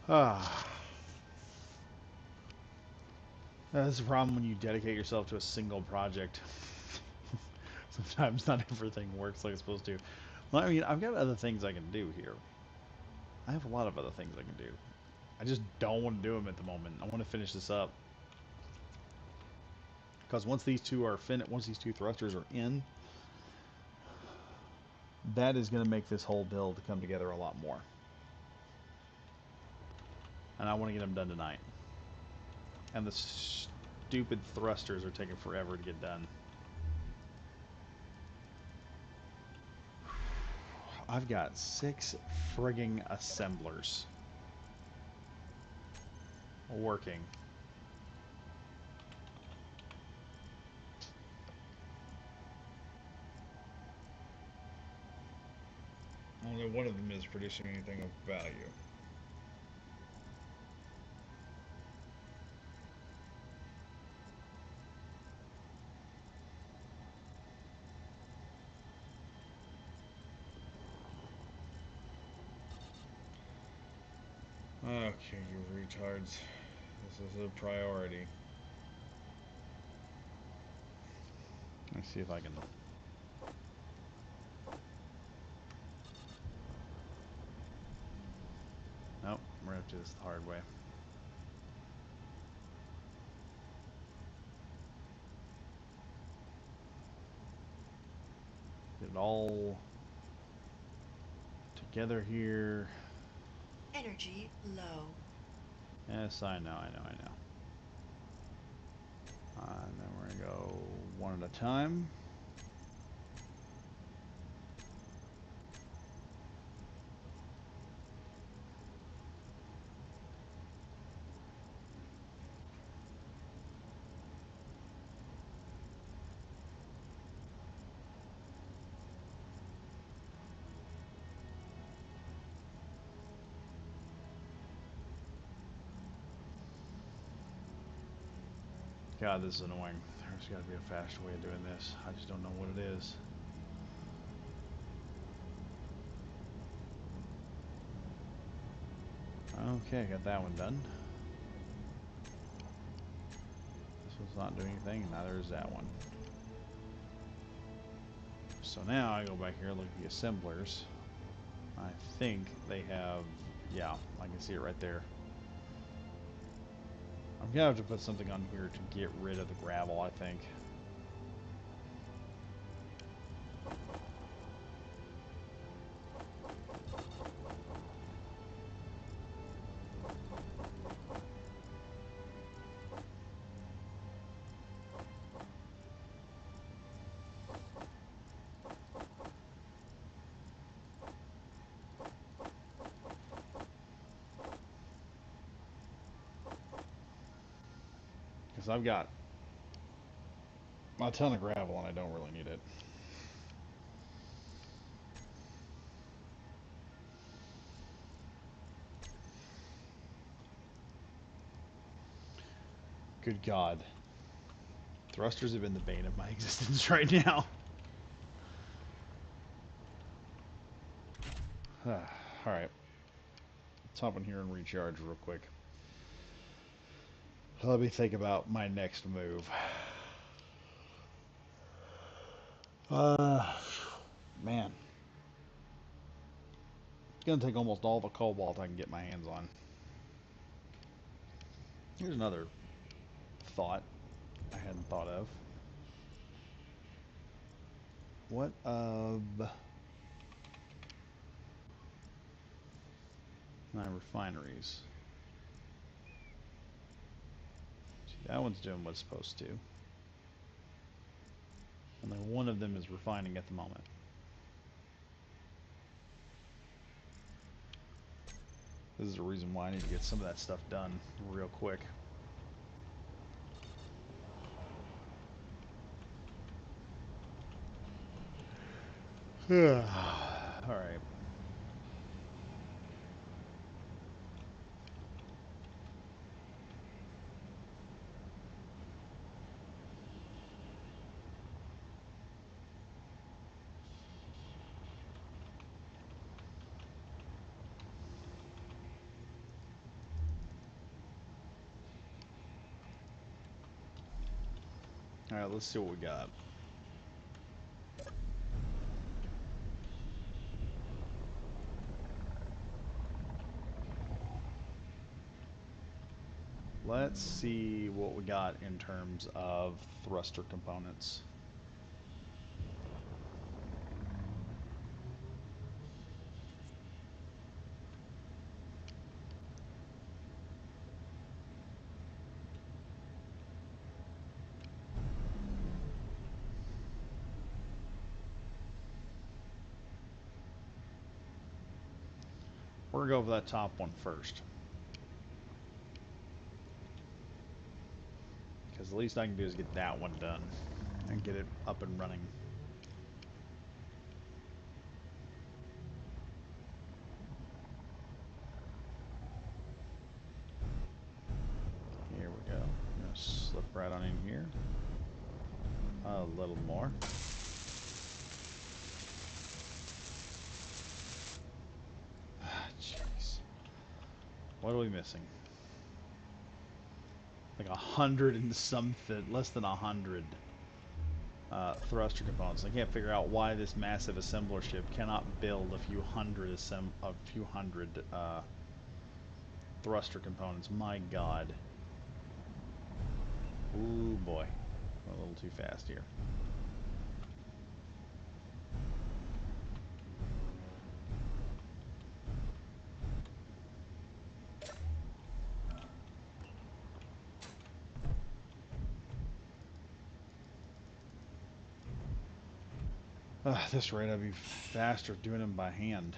Ah, that's the problem when you dedicate yourself to a single project. Sometimes not everything works like it's supposed to. Well, I mean, I've got other things I can do here. I have a lot of other things I can do. I just don't want to do them at the moment. I want to finish this up because once these two are once these two thrusters are in, that is going to make this whole build come together a lot more. And I want to get them done tonight. And the stupid thrusters are taking forever to get done. I've got 6 frigging assemblers working. Only one of them is producing anything of value. Okay, you retards. This is a priority. Let's see if I can... Nope, we're going to have to do this the hard way. Get it all together here. Energy low. Yes, I know, I know, I know. And then we're going to go one at a time. God, this is annoying. There's got to be a faster way of doing this. I just don't know what it is. Okay, got that one done. This one's not doing anything, and neither is that one. So now I go back here, look at the assemblers. I think they have, yeah, I can see it right there. I'm gonna have to put something on here to get rid of the gravel, I think. Because I've got a ton of gravel and I don't really need it. Good God. Thrusters have been the bane of my existence right now. Alright. Let's hop in here and recharge real quick. Let me think about my next move. Man. It's gonna take almost all the cobalt I can get my hands on. Here's another thought I hadn't thought of. What of my refineries? See, that one's doing what it's supposed to. Only one of them is refining at the moment. This is the reason why I need to get some of that stuff done real quick. Alright. Alright, let's see what we got. Let's see what we got in terms of thruster components. We're going to go for that top one first. Because the least I can do is get that one done and get it up and running. Here we go. I'm going to slip right on in here. A little more. Jeez. What are we missing? Like 100 and something, less than 100 thruster components. I can't figure out why this massive assembler ship cannot build a few hundred thruster components. My God. Ooh boy, a little too fast here. At this rate, I'd be faster doing them by hand.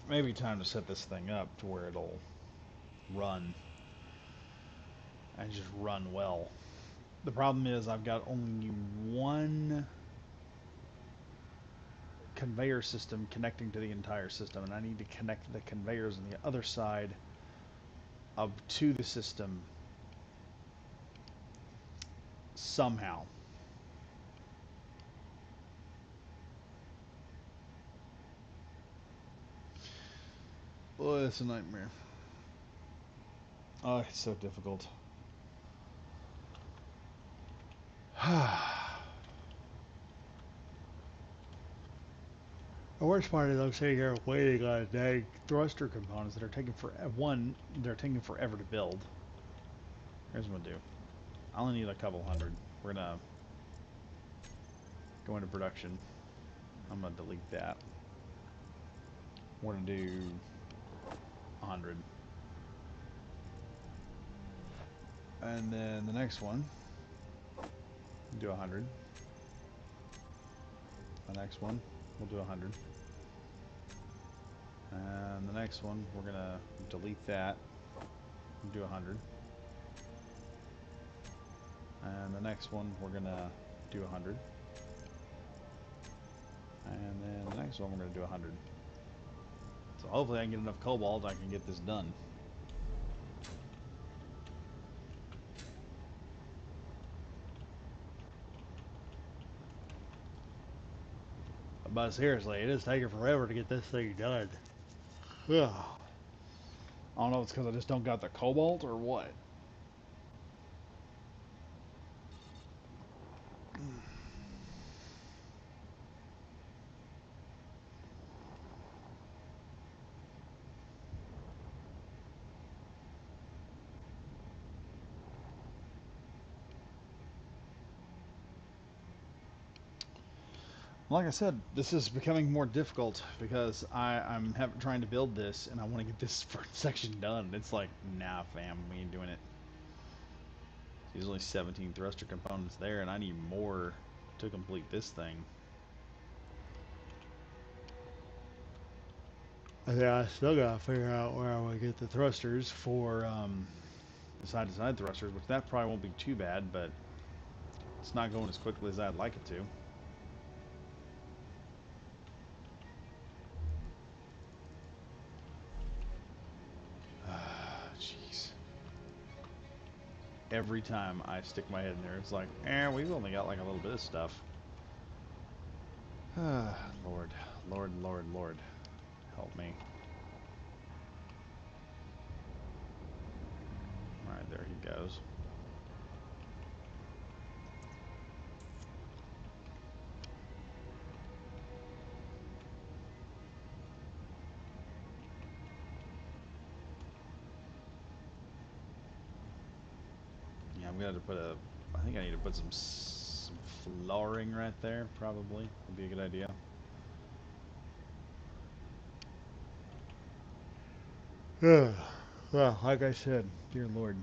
Maybe time to set this thing up to where it'll run and just run well. The problem is I've got only one conveyor system connecting to the entire system, and I need to connect the conveyors on the other side up to the system somehow. Oh, it's a nightmare. Oh, it's so difficult. The worst part is I'm sitting here waiting on dang thruster components that are taking for one. They're taking forever to build. Here's what we'll do. I only need a couple hundred. We're gonna go into production. I'm gonna delete that. We're gonna do 100, and then the next one, do 100. The next one, we'll do 100. And the next one, we're gonna delete that, do 100. And the next one, we're gonna do 100. And then the next one, we're gonna do 100. So hopefully I can get enough cobalt, I can get this done. But seriously, it is taking forever to get this thing done. Ugh. I don't know if it's because I just don't got the cobalt or what. Like I said, this is becoming more difficult because I'm trying to build this and I want to get this first section done. It's like, nah, fam, we ain't doing it. There's only 17 thruster components there, and I need more to complete this thing. Yeah, I still gotta figure out where I want to get the thrusters for side-to-side thrusters, which that probably won't be too bad, but it's not going as quickly as I'd like it to. Jeez. Every time I stick my head in there, it's like, we've only got like a little bit of stuff. Lord, Lord, Lord, Lord, help me. Alright, there he goes. Yeah, I'm gonna have to put a. I think I need to put some flooring right there. Probably would be a good idea. Yeah. Well, like I said, dear Lord,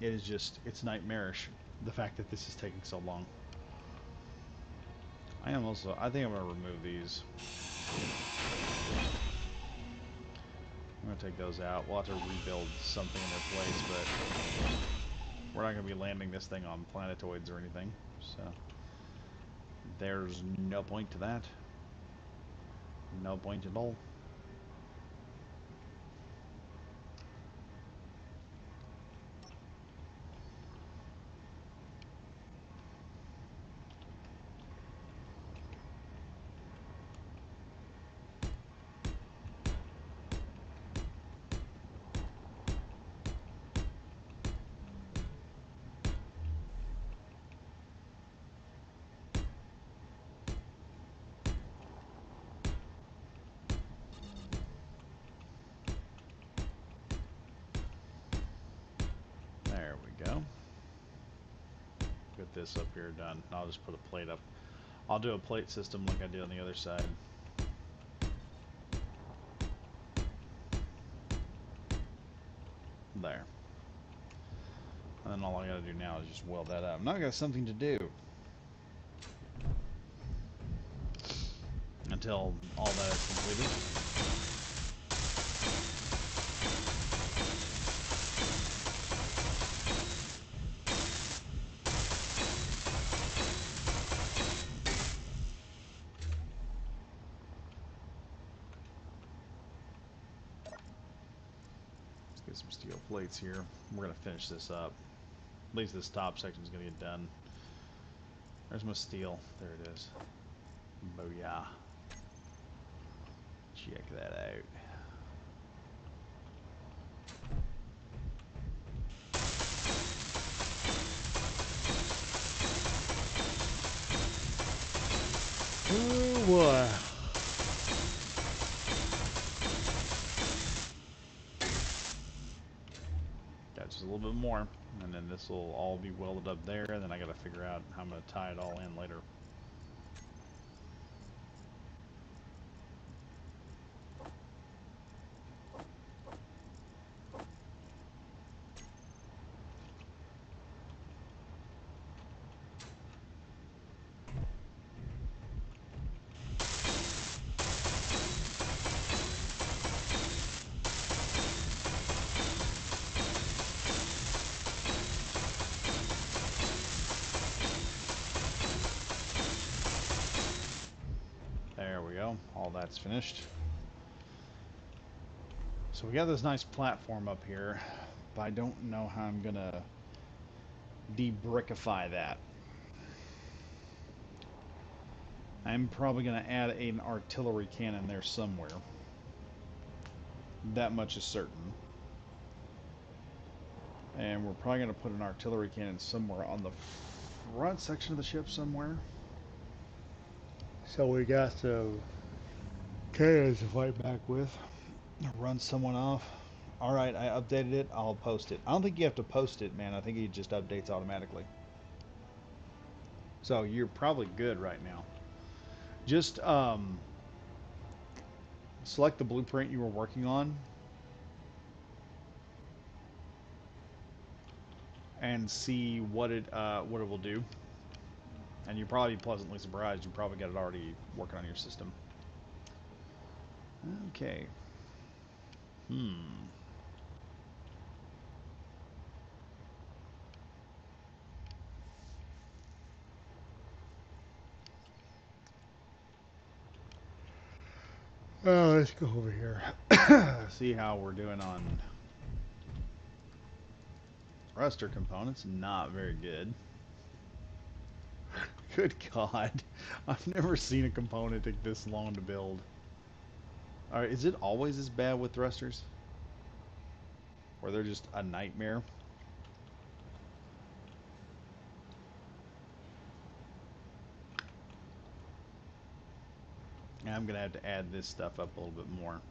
it is it's nightmarish. The fact that this is taking so long. I think I'm gonna remove these. I'm gonna take those out. We'll have to rebuild something in their place, but we're not gonna be landing this thing on planetoids or anything. So there's no point to that. No point at all. There we go. Get this up here done. I'll just put a plate up. I'll do a plate system like I did on the other side. There. And then all I gotta do now is just weld that up. Now I got something to do. Until all that is completed. Let's get some steel plates here. We're gonna finish this up. At least this top section is gonna get done. There's my steel. There it is. Booyah. Check that out. Oh boy. Got just a little bit more, and then this will all be welded up there, and then I gotta figure out how I'm gonna tie it all in later. There we go. All that's finished. So we got this nice platform up here, but I don't know how I'm gonna debrickify that. I'm probably gonna add an artillery cannon there somewhere. That much is certain. And we're probably gonna put an artillery cannon somewhere on the front section of the ship somewhere. So we got some cannons to fight back with. Run someone off. Alright, I updated it. I'll post it. I don't think you have to post it, man. I think it just updates automatically. So you're probably good right now. Just select the blueprint you were working on and see what it will do. And you'll probably be pleasantly surprised. You probably got it already working on your system. Okay. Oh, let's go over here. See how we're doing on thruster components. Not very good. Good God. I've never seen a component take this long to build. Alright, is it always as bad with thrusters? Or they're just a nightmare? I'm going to have to add this stuff up a little bit more.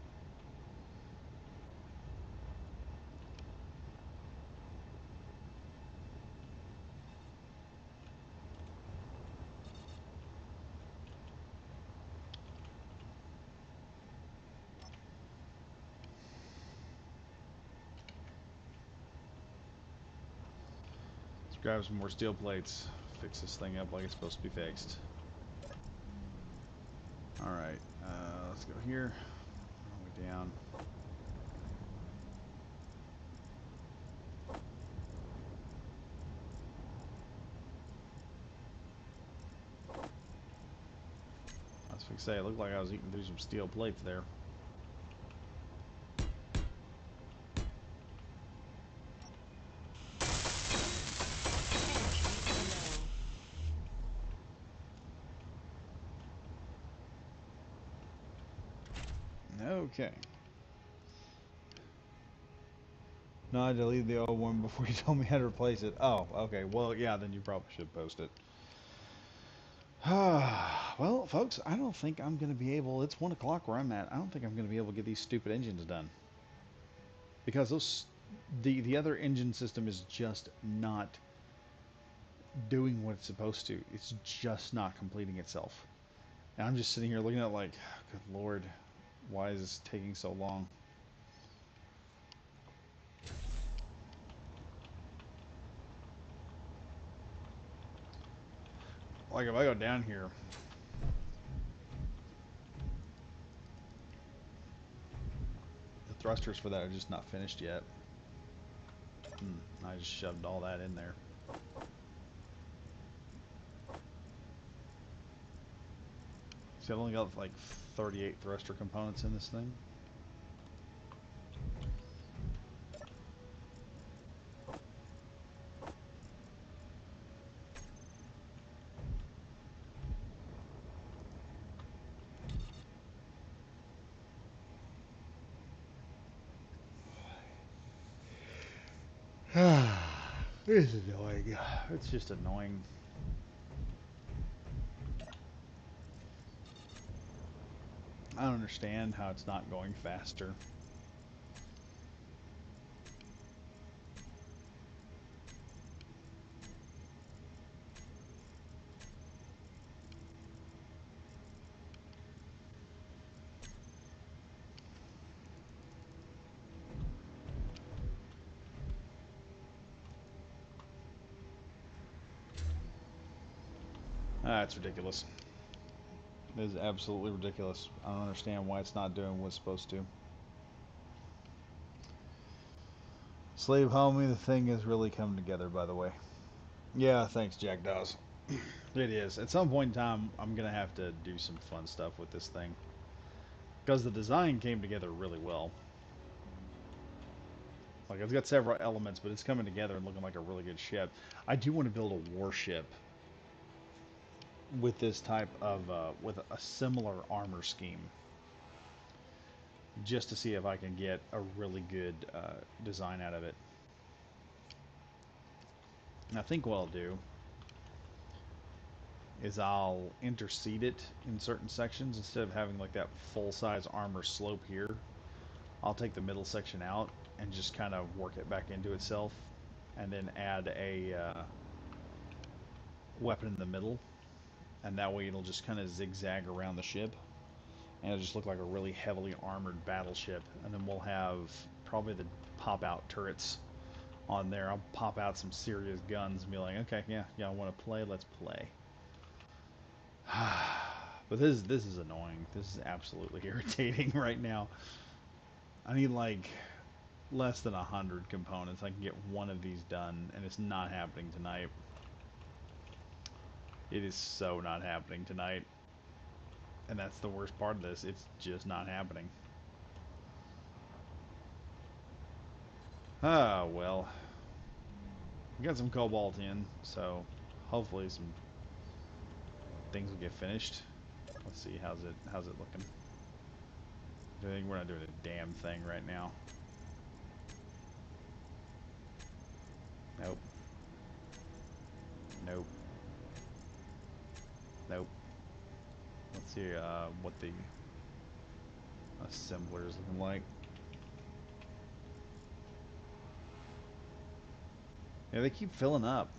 Let's grab some more steel plates. Fix this thing up like it's supposed to be fixed. Alright, let's go here. All the way down. I was going to say, it looked like I was eating through some steel plates there. Energy low. Okay. No, I deleted the old one before you told me how to replace it. Oh, okay. Well, yeah, then you probably should post it. Well, folks, I don't think I'm going to be able... It's 1 o'clock where I'm at. I don't think I'm going to be able to get these stupid engines done. Because the other engine system is just not doing what it's supposed to. It's just not completing itself. And I'm just sitting here looking at it like, good Lord, why is this taking so long? Like, if I go down here, the thrusters for that are just not finished yet. I just shoved all that in there. See, I've only got like 38 thruster components in this thing. This is annoying. It's just annoying. I don't understand how it's not going faster. It's ridiculous. It is absolutely ridiculous. I don't understand why it's not doing what it's supposed to. Slave homie, the thing has really come together, by the way. Yeah, thanks, Jack Dawes. It is. At some point in time, I'm going to have to do some fun stuff with this thing. Because the design came together really well. Like, it's got several elements, but it's coming together and looking like a really good ship. I do want to build a warship with this type of, with a similar armor scheme. Just to see if I can get a really good design out of it. And I think what I'll do is I'll interseed it in certain sections. Instead of having like that full-size armor slope here, I'll take the middle section out and just kind of work it back into itself, and then add a weapon in the middle, and that way it'll just kind of zigzag around the ship, and it'll just look like a really heavily armored battleship. And then we'll have probably the pop-out turrets on there. I'll pop out some serious guns and be like, okay, yeah, y'all want to play? Let's play. But this is annoying. This is absolutely irritating right now. I need like less than 100 components. I can get one of these done, and it's not happening tonight. It is so not happening tonight. And that's the worst part of this. It's just not happening. Ah, well. We got some cobalt in, so hopefully some things will get finished. Let's see, how's it looking? I think we're not doing a damn thing right now. Nope. Nope. Nope. Let's see what the assembler is looking like. Yeah, they keep filling up.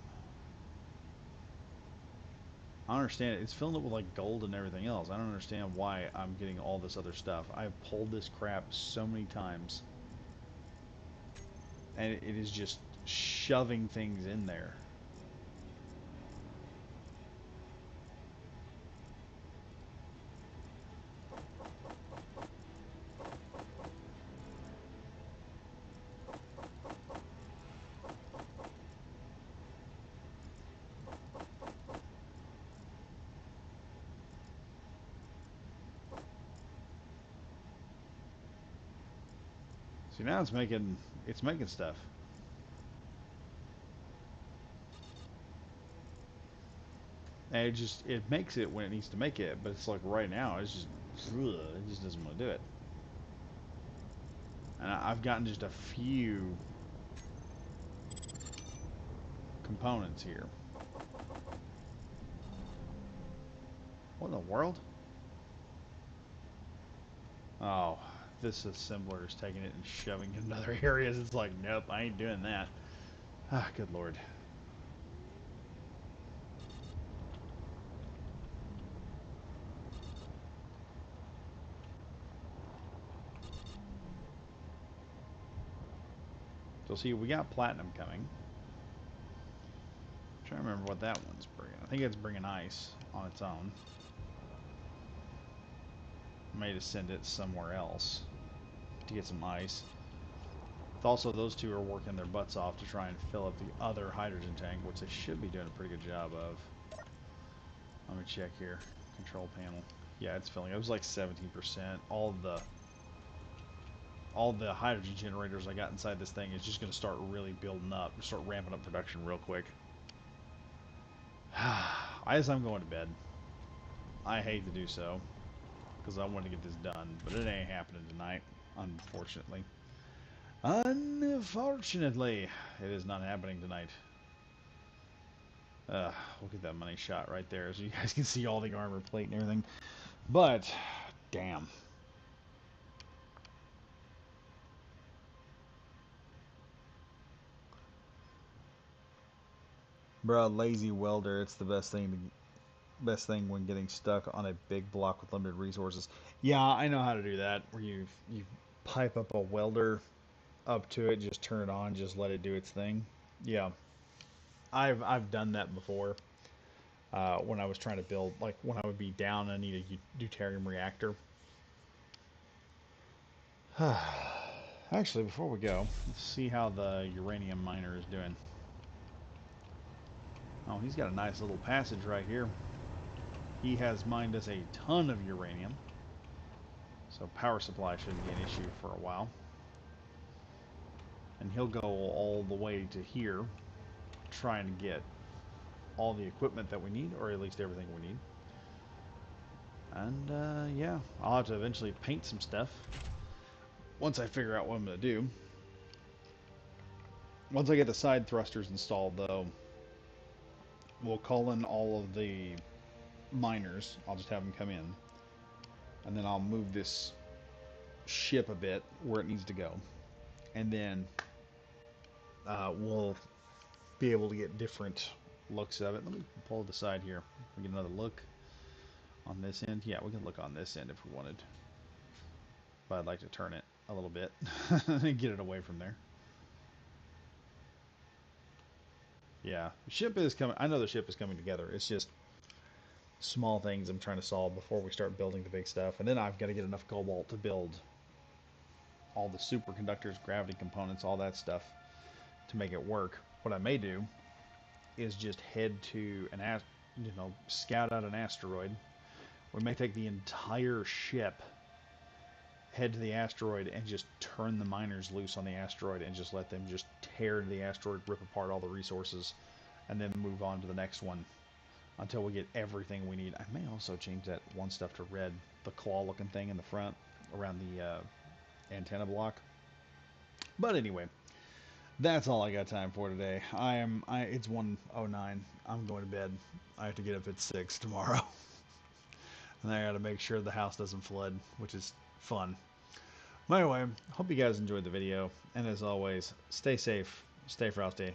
I don't understand it. It's filling up with like gold and everything else. I don't understand why I'm getting all this other stuff. I've pulled this crap so many times, and it is just shoving things in there. See, now it's making stuff. And it makes it when it needs to make it, but it's like right now it's just ugh, it just doesn't want to do it. And I've gotten just a few components here. What in the world? Oh, this assembler is taking it and shoving it in other areas. It's like, nope, I ain't doing that. Ah, good lord. So see, we got platinum coming. I'm trying to remember what that one's bringing. I think it's bringing ice on its own. I may just send it somewhere else to get some ice. Also, those two are working their butts off to try and fill up the other hydrogen tank, which they should be doing a pretty good job of. Let me check here. Control panel. Yeah, it's filling. It was like 17%. All the hydrogen generators I got inside this thing is just going to start really building up, start ramping up production real quick. I guess I'm going to bed. I hate to do so because I want to get this done, but it ain't happening tonight, unfortunately. Unfortunately, it is not happening tonight. We'll get that money shot right there so you guys can see all the armor plate and everything. But, damn. Bruh, lazy welder, it's the best thing when getting stuck on a big block with limited resources. Yeah, I know how to do that. Where you pipe up a welder up to it, just turn it on, just let it do its thing. Yeah, I've done that before. When I was trying to build, like when I would be down and need a deuterium reactor. Actually, before we go, let's see how the uranium miner is doing. Oh, he's got a nice little passage right here. He has mined us a ton of uranium, so power supply shouldn't be an issue for a while. And he'll go all the way to here, trying to get all the equipment that we need, or at least everything we need. And yeah, I'll have to eventually paint some stuff once I figure out what I'm going to do. Once I get the side thrusters installed, though, we'll call in all of the miners. I'll just have them come in, and then I'll move this ship a bit where it needs to go, and then we'll be able to get different looks of it. Let me pull the side here. We get another look on this end. Yeah, we can look on this end if we wanted, but I'd like to turn it a little bit and get it away from there. Yeah, the ship is coming. I know the ship is coming together. It's just small things I'm trying to solve before we start building the big stuff. And then I've got to get enough cobalt to build all the superconductors, gravity components, all that stuff to make it work. What I may do is just head to scout out an asteroid, We may take the entire ship, head to the asteroid, and just turn the miners loose on the asteroid and just let them just tear the asteroid, rip apart all the resources, and then move on to the next one until we get everything we need. I may also change that one stuff to red, the claw-looking thing in the front around the antenna block. But anyway, that's all I got time for today. It's 1:09. I'm going to bed. I have to get up at 6 tomorrow. And I got to make sure the house doesn't flood, which is fun. But anyway, hope you guys enjoyed the video. And as always, stay safe, stay frosty,